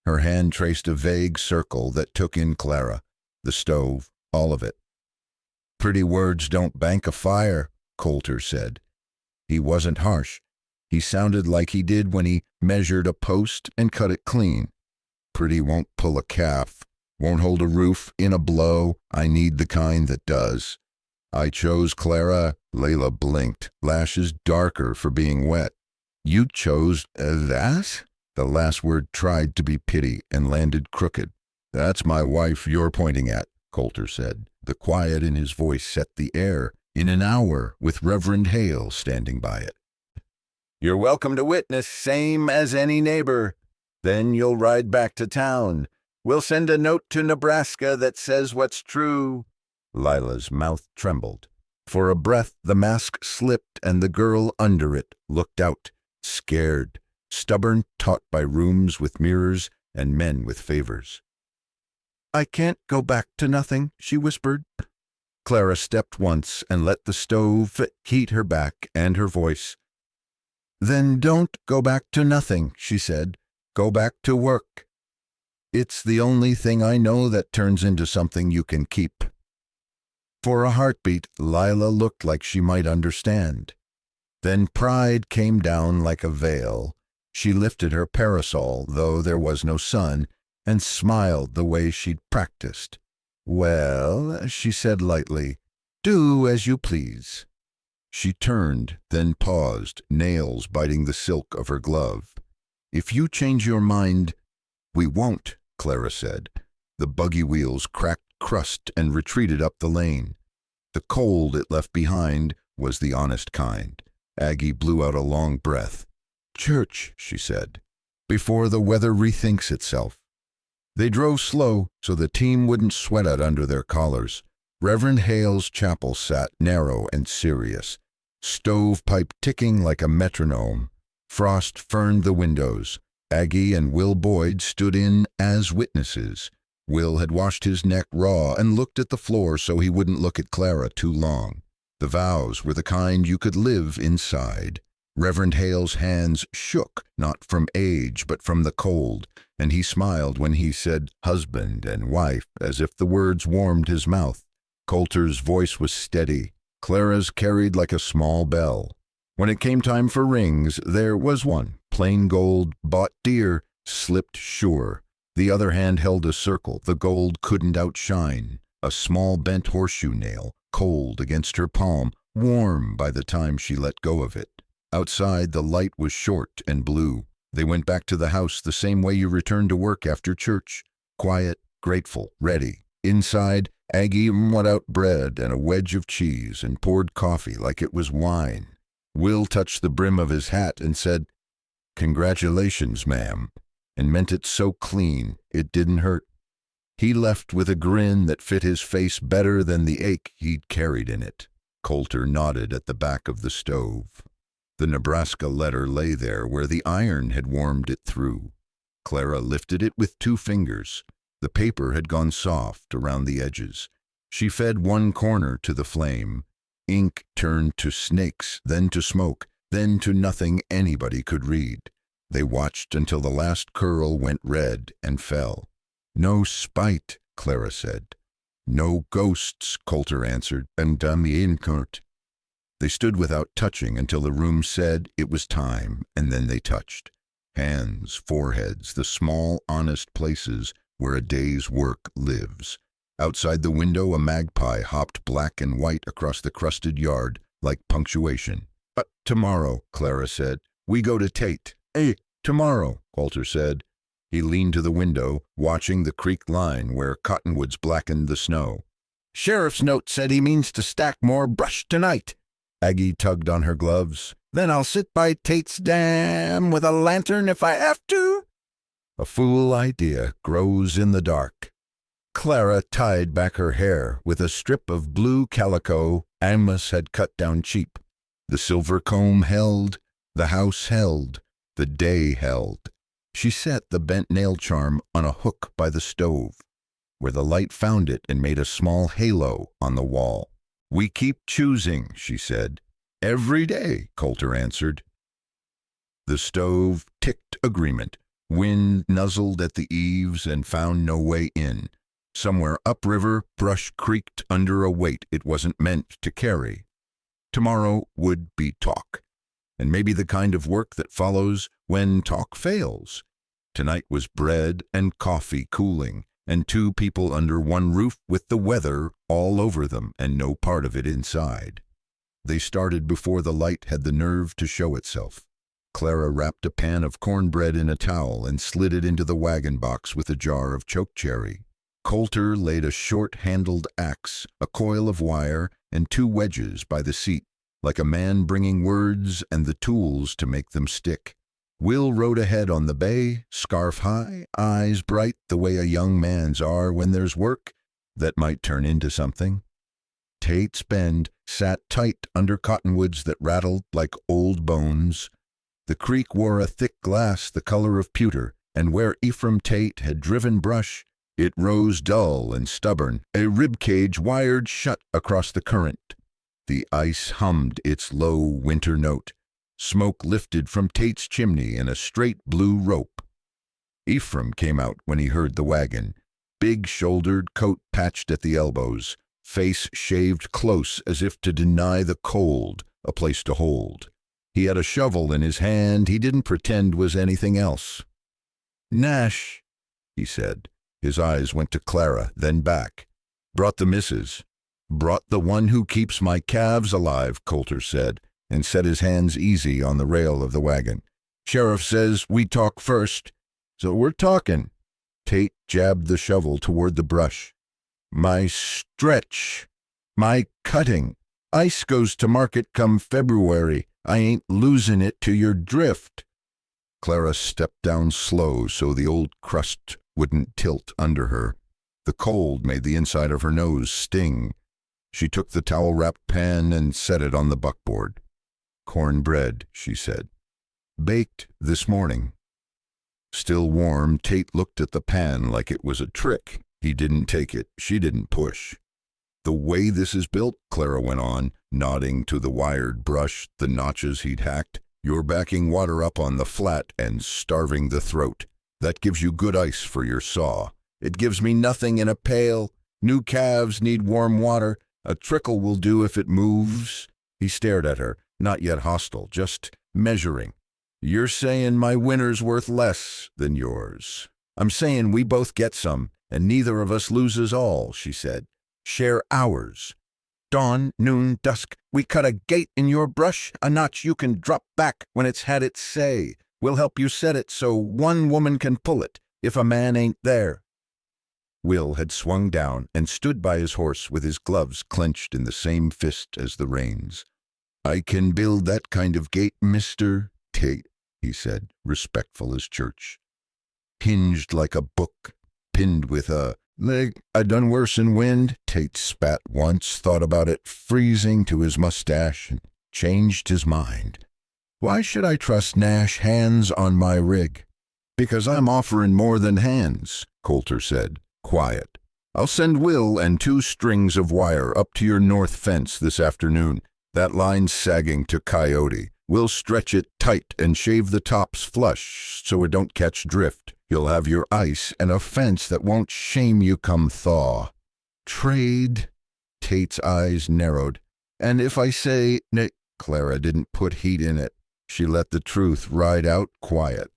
Her hand traced a vague circle that took in Clara, the stove, all of it. "Pretty words don't bank a fire," Coulter said. He wasn't harsh. He sounded like he did when he measured a post and cut it clean. "Pretty won't pull a calf, won't hold a roof in a blow. I need the kind that does. I chose Clara." Layla blinked, lashes darker for being wet. "You chose that?" The last word tried to be pity and landed crooked. "That's my wife you're pointing at," Coulter said. The quiet in his voice set the air. "In an hour, with Reverend Hale standing by it. You're welcome to witness, same as any neighbor. Then you'll ride back to town. We'll send a note to Nebraska that says what's true." Lila's mouth trembled. For a breath, the mask slipped, and the girl under it looked out, scared, stubborn, taught by rooms with mirrors and men with favors. "I can't go back to nothing," she whispered. Clara stepped once and let the stove heat her back and her voice. "Then don't go back to nothing," she said. "Go back to work. It's the only thing I know that turns into something you can keep." For a heartbeat, Lila looked like she might understand. Then pride came down like a veil. She lifted her parasol, though there was no sun, and smiled the way she'd practiced. "Well," she said lightly, "do as you please." She turned, then paused, nails biting the silk of her glove. "If you change your mind—" "We won't," Clara said. The buggy wheels cracked crust and retreated up the lane. The cold it left behind was the honest kind. Aggie blew out a long breath. "Church," she said, "before the weather rethinks itself." They drove slow so the team wouldn't sweat out under their collars. Reverend Hale's chapel sat narrow and serious, stovepipe ticking like a metronome. Frost ferned the windows. Aggie and Will Boyd stood in as witnesses. Will had washed his neck raw and looked at the floor so he wouldn't look at Clara too long. The vows were the kind you could live inside. Reverend Hale's hands shook, not from age but from the cold, and he smiled when he said husband and wife, as if the words warmed his mouth. Coulter's voice was steady. Clara's carried like a small bell. When it came time for rings, there was one, plain gold, bought dear, slipped sure. The other hand held a circle the gold couldn't outshine, a small bent horseshoe nail, cold against her palm, warm by the time she let go of it. Outside, the light was short and blue. They went back to the house the same way you return to work after church, quiet, grateful, ready. Inside, Aggie went out bread and a wedge of cheese and poured coffee like it was wine. Will touched the brim of his hat and said, "Congratulations, ma'am," and meant it so clean it didn't hurt. He left with a grin that fit his face better than the ache he'd carried in it. Coulter nodded at the back of the stove. The Nebraska letter lay there where the iron had warmed it through. Clara lifted it with 2 fingers. The paper had gone soft around the edges. She fed one corner to the flame. Ink turned to snakes, then to smoke, then to nothing anybody could read. They watched until the last curl went red and fell. "No spite," Clara said. "No ghosts," Coulter answered, "and Damien-Kurt." They stood without touching until the room said it was time, and then they touched. Hands, foreheads, the small, honest places where a day's work lives. Outside the window, a magpie hopped black and white across the crusted yard like punctuation. Tomorrow," Clara said, "we go to Tate." Tomorrow," Coulter said. He leaned to the window, watching the creek line where cottonwoods blackened the snow. "Sheriff's note said he means to stack more brush tonight." Aggie tugged on her gloves. "Then I'll sit by Tate's dam with a lantern if I have to." A fool idea grows in the dark. Clara tied back her hair with a strip of blue calico Amos had cut down cheap. The silver comb held, the house held, the day held. She set the bent nail charm on a hook by the stove, where the light found it and made a small halo on the wall. "We keep choosing," she said. "Every day," Coulter answered. The stove ticked agreement. Wind nuzzled at the eaves and found no way in. Somewhere upriver, brush creaked under a weight it wasn't meant to carry. Tomorrow would be talk, and maybe the kind of work that follows when talk fails. Tonight was bread and coffee cooling, and 2 people under one roof with the weather all over them and no part of it inside. They started before the light had the nerve to show itself. Clara wrapped a pan of cornbread in a towel and slid it into the wagon box with a jar of chokecherry. Coulter laid a short-handled axe, a coil of wire, and 2 wedges by the seat, like a man bringing words and the tools to make them stick. Will rode ahead on the bay, scarf high, eyes bright the way a young man's are when there's work that might turn into something. Tate's Bend sat tight under cottonwoods that rattled like old bones. The creek wore a thick glass the color of pewter, and where Ephraim Tate had driven brush, it rose dull and stubborn, a ribcage wired shut across the current. The ice hummed its low winter note. Smoke lifted from Tate's chimney in a straight blue rope. Ephraim came out when he heard the wagon, big-shouldered, coat patched at the elbows, face shaved close as if to deny the cold a place to hold. He had a shovel in his hand he didn't pretend was anything else. "Nash," he said. His eyes went to Clara, then back. "Brought the missus." "Brought the one who keeps my calves alive," Coulter said, and set his hands easy on the rail of the wagon. "Sheriff says we talk first, so we're talking." Tate jabbed the shovel toward the brush. "My stretch. My cutting. Ice goes to market come February. I ain't losing it to your drift." Clara stepped down slow so the old crust wouldn't tilt under her. The cold made the inside of her nose sting. She took the towel-wrapped pan and set it on the buckboard. "Cornbread," she said. "Baked this morning." Still warm, Tate looked at the pan like it was a trick. He didn't take it. She didn't push. "The way this is built," Clara went on, nodding to the wired brush, the notches he'd hacked, "you're backing water up on the flat and starving the throat. That gives you good ice for your saw. It gives me nothing in a pail. New calves need warm water. A trickle will do if it moves." He stared at her, not yet hostile, just measuring. "You're saying my winter's worth less than yours." "I'm saying we both get some, and neither of us loses all," she said. "Share ours. Dawn, noon, dusk, we cut a gate in your brush, a notch you can drop back when it's had its say. We'll help you set it so one woman can pull it, if a man ain't there." Will had swung down and stood by his horse with his gloves clenched in the same fist as the reins. "I can build that kind of gate, Mr. Tate," he said, respectful as church. "Hinged like a book, pinned with a leg. I done worse in wind." Tate spat once, thought about it freezing to his mustache, and changed his mind. "Why should I trust Nash hands on my rig?" "Because I'm offering more than hands," Coulter said, quiet. "I'll send Will and 2 strings of wire up to your north fence this afternoon. That line's sagging to coyote. We'll stretch it tight and shave the tops flush so it don't catch drift. You'll have your ice and a fence that won't shame you come thaw." "Trade?" Tate's eyes narrowed. "And if I say nay—" Clara didn't put heat in it. She let the truth ride out quiet.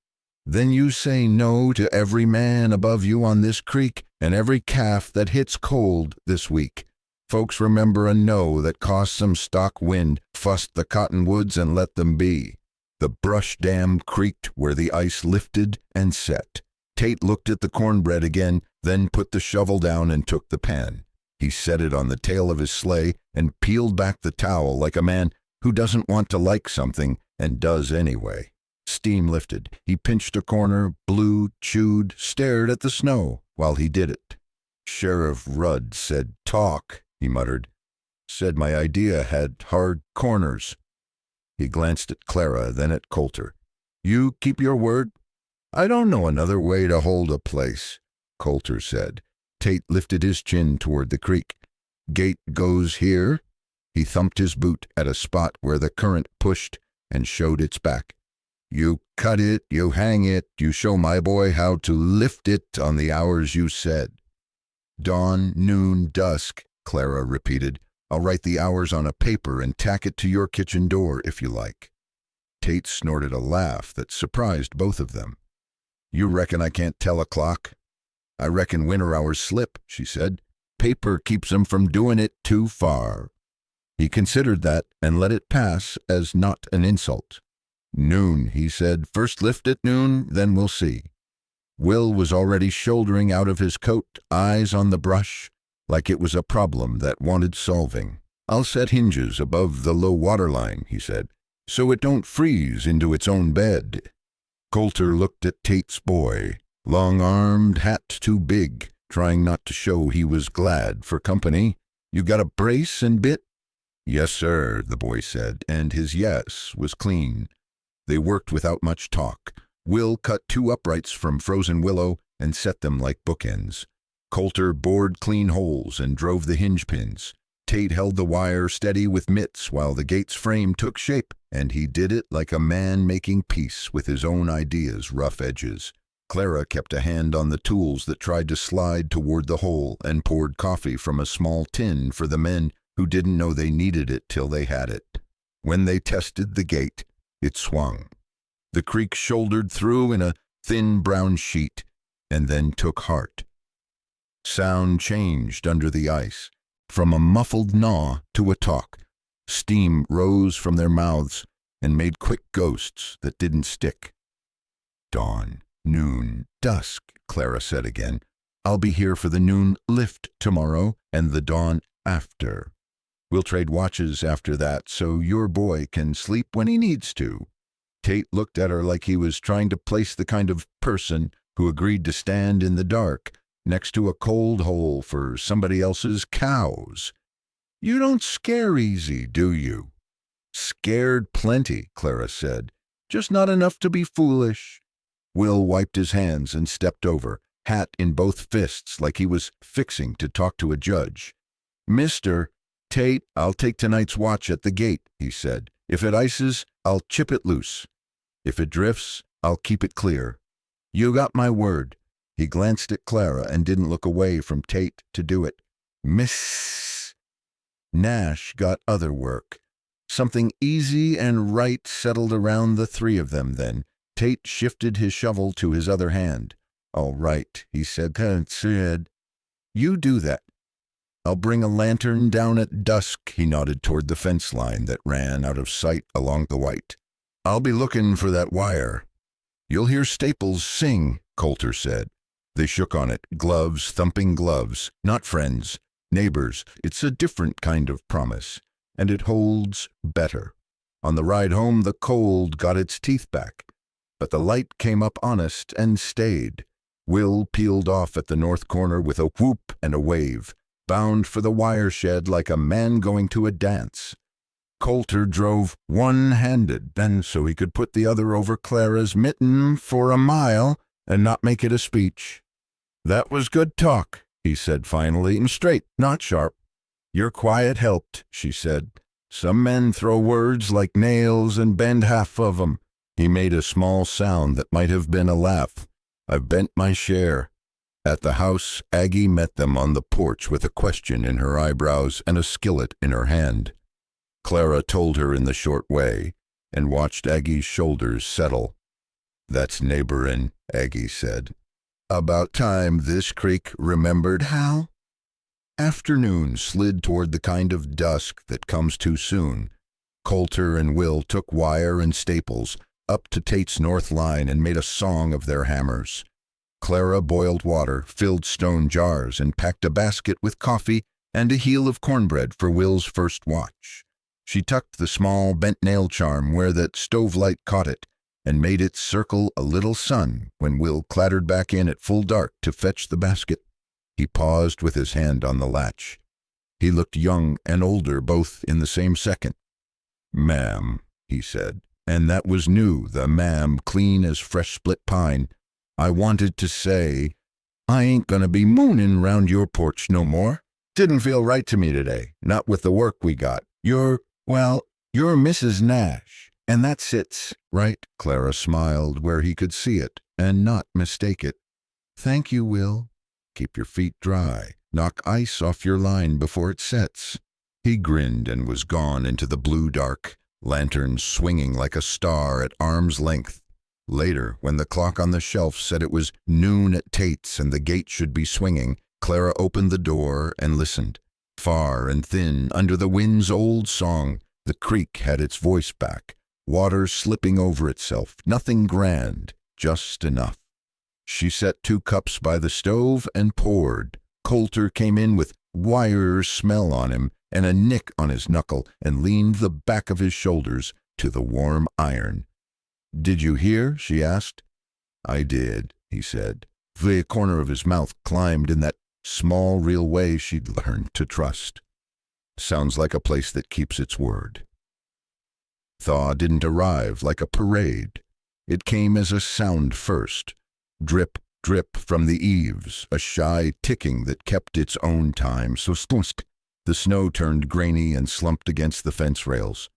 "Then you say no to every man above you on this creek and every calf that hits cold this week. Folks remember a no that cost some stock wind, fussed the cottonwoods and let them be." The brush dam creaked where the ice lifted and set. Tate looked at the cornbread again, then put the shovel down and took the pan. He set it on the tail of his sleigh and peeled back the towel like a man who doesn't want to like something and does anyway. Steam lifted. He pinched a corner, blew, chewed, stared at the snow while he did it. "Sheriff Rudd said talk," he muttered. "Said my idea had hard corners." He glanced at Clara, then at Coulter. "You keep your word?" "I don't know another way to hold a place," Coulter said. Tate lifted his chin toward the creek. "Gate goes here." He thumped his boot at a spot where the current pushed and showed its back. "You cut it, you hang it, you show my boy how to lift it on the hours you said." "Dawn, noon, dusk," Clara repeated. "I'll write the hours on a paper and tack it to your kitchen door if you like." Tate snorted a laugh that surprised both of them. "You reckon I can't tell a clock?" "I reckon winter hours slip," she said. "Paper keeps 'em from doing it too far." He considered that and let it pass as not an insult. "Noon," he said. "First lift at noon, then we'll see." Will was already shouldering out of his coat, eyes on the brush, like it was a problem that wanted solving. "I'll set hinges above the low water line," he said, "so it don't freeze into its own bed." Coulter looked at Tate's boy, long-armed, hat too big, trying not to show he was glad for company. "You got a brace and bit?" "Yes, sir," the boy said, and his yes was clean. They worked without much talk. Will cut 2 uprights from frozen willow and set them like bookends. Coulter bored clean holes and drove the hinge pins. Tate held the wire steady with mitts while the gate's frame took shape, and he did it like a man making peace with his own ideas' rough edges. Clara kept a hand on the tools that tried to slide toward the hole and poured coffee from a small tin for the men who didn't know they needed it till they had it. When they tested the gate, it swung. The creek shouldered through in a thin brown sheet, and then took heart. Sound changed under the ice, from a muffled gnaw to a talk. Steam rose from their mouths and made quick ghosts that didn't stick. "Dawn, noon, dusk," Clara said again. "I'll be here for the noon lift tomorrow and the dawn after. We'll trade watches after that so your boy can sleep when he needs to." Tate looked at her like he was trying to place the kind of person who agreed to stand in the dark next to a cold hole for somebody else's cows. "You don't scare easy, do you?" "Scared plenty," Clara said. "Just not enough to be foolish." Will wiped his hands and stepped over, hat in both fists like he was fixing to talk to a judge. "Mr. Tate, I'll take tonight's watch at the gate," he said. "If it ices, I'll chip it loose. If it drifts, I'll keep it clear. You got my word." He glanced at Clara and didn't look away from Tate to do it. "Miss." Nash got other work. Something easy and right settled around the 3 of them then. Tate shifted his shovel to his other hand. "All right," he said. "You do that. I'll bring a lantern down at dusk." He nodded toward the fence line that ran out of sight along the white. "I'll be looking for that wire." "You'll hear Staples sing," Coulter said. They shook on it, gloves, thumping gloves, not friends, neighbors. It's a different kind of promise, and it holds better. On the ride home, the cold got its teeth back, but the light came up honest and stayed. Will peeled off at the north corner with a whoop and a wave, bound for the wire shed like a man going to a dance. Coulter drove one-handed, then so he could put the other over Clara's mitten for a mile and not make it a speech. "That was good talk," he said finally, "and straight, not sharp." "Your quiet helped," she said. "Some men throw words like nails and bend half of 'em." He made a small sound that might have been a laugh. "I've bent my share." At the house, Aggie met them on the porch with a question in her eyebrows and a skillet in her hand. Clara told her in the short way, and watched Aggie's shoulders settle. "That's neighborin'," Aggie said. "About time this creek remembered how." Afternoon slid toward the kind of dusk that comes too soon. Coulter and Will took wire and staples up to Tate's north line and made a song of their hammers. Clara boiled water, filled stone jars, and packed a basket with coffee and a heel of cornbread for Will's first watch. She tucked the small bent nail charm where that stove light caught it, and made it circle a little sun when Will clattered back in at full dark to fetch the basket. He paused with his hand on the latch. He looked young and older both in the same second. "Ma'am," he said, and that was new, the ma'am clean as fresh split pine. "I wanted to say, I ain't gonna be moonin' round your porch no more. Didn't feel right to me today, not with the work we got. You're Mrs. Nash, and that sits right." Clara smiled where he could see it and not mistake it. "Thank you, Will. Keep your feet dry. Knock ice off your line before it sets." He grinned and was gone into the blue dark, lantern swinging like a star at arm's length. Later, when the clock on the shelf said it was noon at Tate's and the gate should be swinging, Clara opened the door and listened. Far and thin, under the wind's old song, the creek had its voice back, water slipping over itself, nothing grand, just enough. She set 2 cups by the stove and poured. Coulter came in with wire smell on him and a nick on his knuckle and leaned the back of his shoulders to the warm iron. "Did you hear?" she asked. "I did," he said. The corner of his mouth climbed in that small, real way she'd learned to trust. Sounds like a place that keeps its word. Thaw didn't arrive like a parade. It came as a sound first. Drip, drip from the eaves, a shy ticking that kept its own time. So the snow turned grainy and slumped against the fence rails.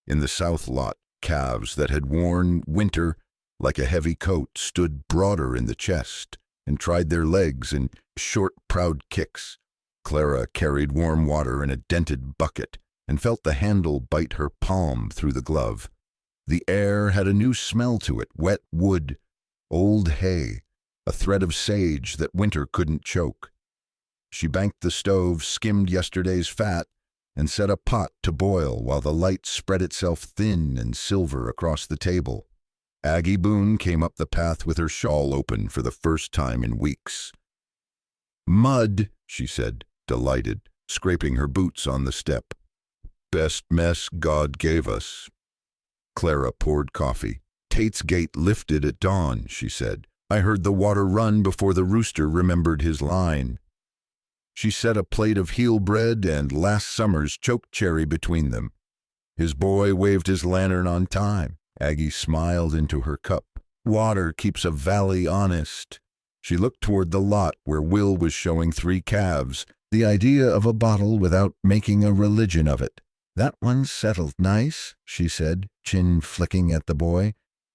In the south lot, calves that had worn winter like a heavy coat stood broader in the chest and tried their legs in short, proud kicks. Clara carried warm water in a dented bucket and felt the handle bite her palm through the glove. The air had a new smell to it, wet wood, old hay, a thread of sage that winter couldn't choke. She banked the stove, skimmed yesterday's fat, and set a pot to boil while the light spread itself thin and silver across the table. Aggie Boone came up the path with her shawl open for the first time in weeks. "Mud," she said, delighted, scraping her boots on the step. "Best mess God gave us." Clara poured coffee. "Tate's gate lifted at dawn," she said. "I heard the water run before the rooster remembered his line." She set a plate of heel bread and last summer's choke cherry between them. His boy waved his lantern on time. Aggie smiled into her cup. "Water keeps a valley honest." She looked toward the lot where Will was showing 3 calves, the idea of a bottle without making a religion of it. "That one's settled nice," she said, chin flicking at the boy.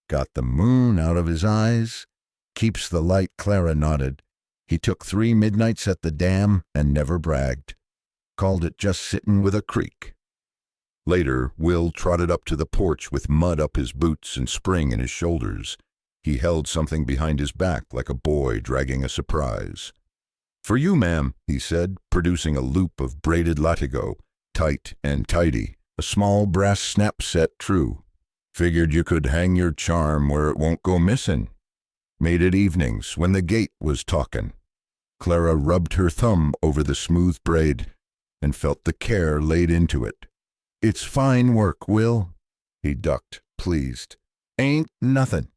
"Got the moon out of his eyes." "Keeps the light," Clara nodded. "He took 3 midnights at the dam and never bragged. Called it just sittin' with a creek." Later, Will trotted up to the porch with mud up his boots and spring in his shoulders. He held something behind his back like a boy dragging a surprise. "For you, ma'am," he said, producing a loop of braided latigo, tight and tidy, a small brass snap set true. "Figured you could hang your charm where it won't go missin'. Made it evenings when the gate was talkin'." Clara rubbed her thumb over the smooth braid and felt the care laid into it. "It's fine work, Will." He ducked, pleased. "Ain't nothin'.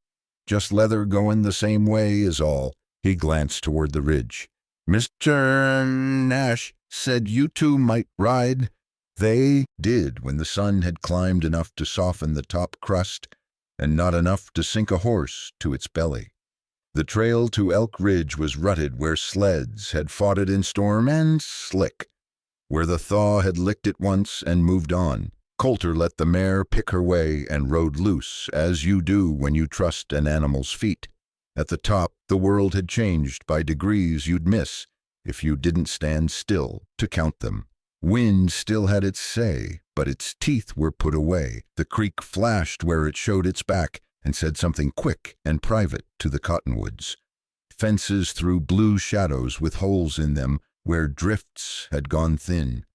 Just leather going the same way is all." He glanced toward the ridge. "Mr. Nash said you 2 might ride." They did when the sun had climbed enough to soften the top crust and not enough to sink a horse to its belly. The trail to Elk Ridge was rutted where sleds had fought it in storm and slick, where the thaw had licked it once and moved on. Coulter let the mare pick her way and rode loose, as you do when you trust an animal's feet. At the top, the world had changed by degrees you'd miss if you didn't stand still to count them. Wind still had its say, but its teeth were put away. The creek flashed where it showed its back and said something quick and private to the cottonwoods. Fences threw blue shadows with holes in them where drifts had gone thin.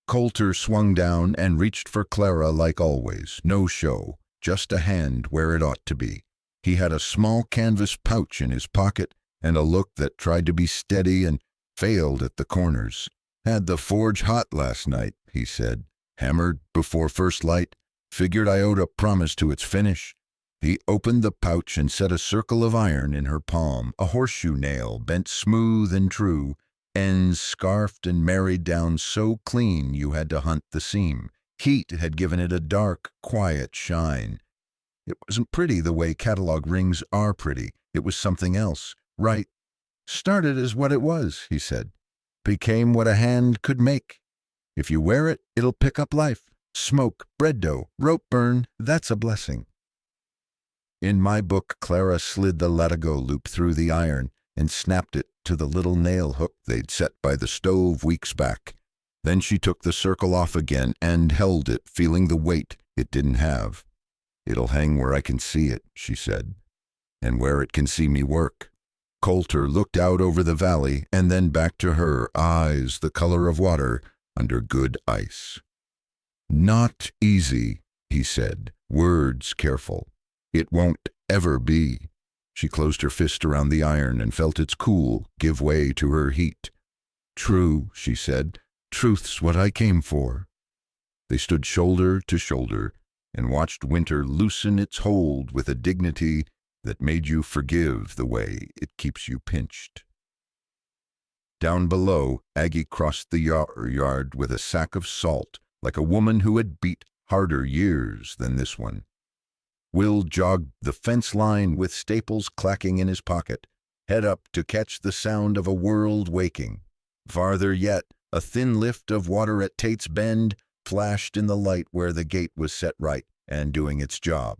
Coulter swung down and reached for Clara like always. No show, just a hand where it ought to be. He had a small canvas pouch in his pocket and a look that tried to be steady and failed at the corners. "Had the forge hot last night," he said. "Hammered before first light. Figured I owed a promise to its finish." He opened the pouch and set a circle of iron in her palm, a horseshoe nail bent smooth and true, ends scarfed and married down so clean you had to hunt the seam. Heat had given it a dark, quiet shine. It wasn't pretty the way catalog rings are pretty. It was something else. Right. "Started as what it was," he said. "Became what a hand could make. If you wear it, it'll pick up life. Smoke, bread dough, rope burn, that's a blessing." In my book, Clara slid the latigo loop through the iron and snapped it to the little nail hook they'd set by the stove weeks back. Then she took the circle off again and held it, feeling the weight it didn't have. "It'll hang where I can see it," she said, "and where it can see me work." Coulter looked out over the valley and then back to her, eyes the color of water under good ice. "Not easy," he said, words careful. It won't ever be. She closed her fist around the iron and felt its cool give way to her heat. True, she said, truth's what I came for. They stood shoulder to shoulder and watched winter loosen its hold with a dignity that made you forgive the way it keeps you pinched. Down below, Aggie crossed the yard with a sack of salt, like a woman who had beat harder years than this one. Will jogged the fence line with staples clacking in his pocket, head up to catch the sound of a world waking. Farther yet, a thin lift of water at Tate's Bend flashed in the light where the gate was set right and doing its job.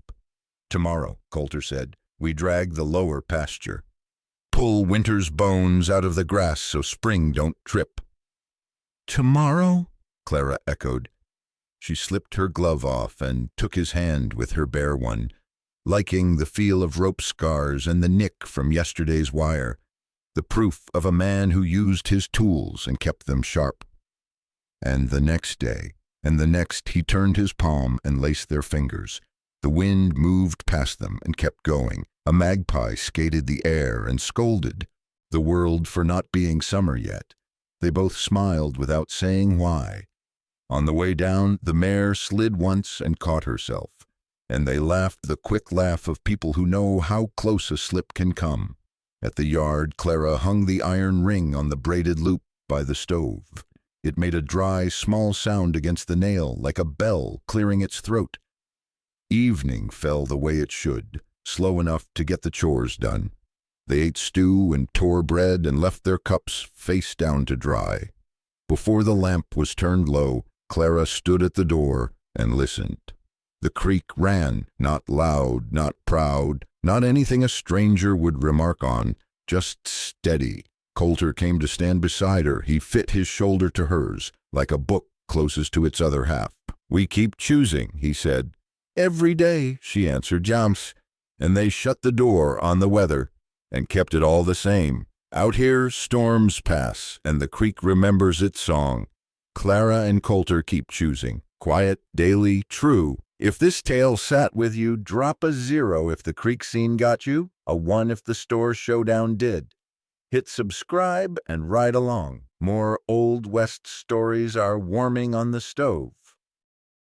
Tomorrow, Coulter said, we drag the lower pasture. Pull winter's bones out of the grass so spring don't trip. Tomorrow? Clara echoed. She slipped her glove off and took his hand with her bare one, liking the feel of rope scars and the nick from yesterday's wire, the proof of a man who used his tools and kept them sharp. And the next day, and the next, he turned his palm and laced their fingers. The wind moved past them and kept going. A magpie skated the air and scolded the world for not being summer yet. They both smiled without saying why. On the way down, the mare slid once and caught herself, and they laughed the quick laugh of people who know how close a slip can come. At the yard, Clara hung the iron ring on the braided loop by the stove. It made a dry, small sound against the nail, like a bell clearing its throat. Evening fell the way it should, slow enough to get the chores done. They ate stew and tore bread and left their cups face down to dry. Before the lamp was turned low, Clara stood at the door and listened. The creek ran, not loud, not proud, not anything a stranger would remark on, just steady. Coulter came to stand beside her. He fit his shoulder to hers, like a book closest to its other half. We keep choosing, he said. Every day, she answered, jumps. And they shut the door on the weather and kept it all the same. Out here, storms pass, and the creek remembers its song. Clara and Coulter keep choosing. Quiet, daily, true. If this tale sat with you, drop a 0 if the creek scene got you, a 1 if the store showdown did. Hit subscribe and ride along. More Old West stories are warming on the stove.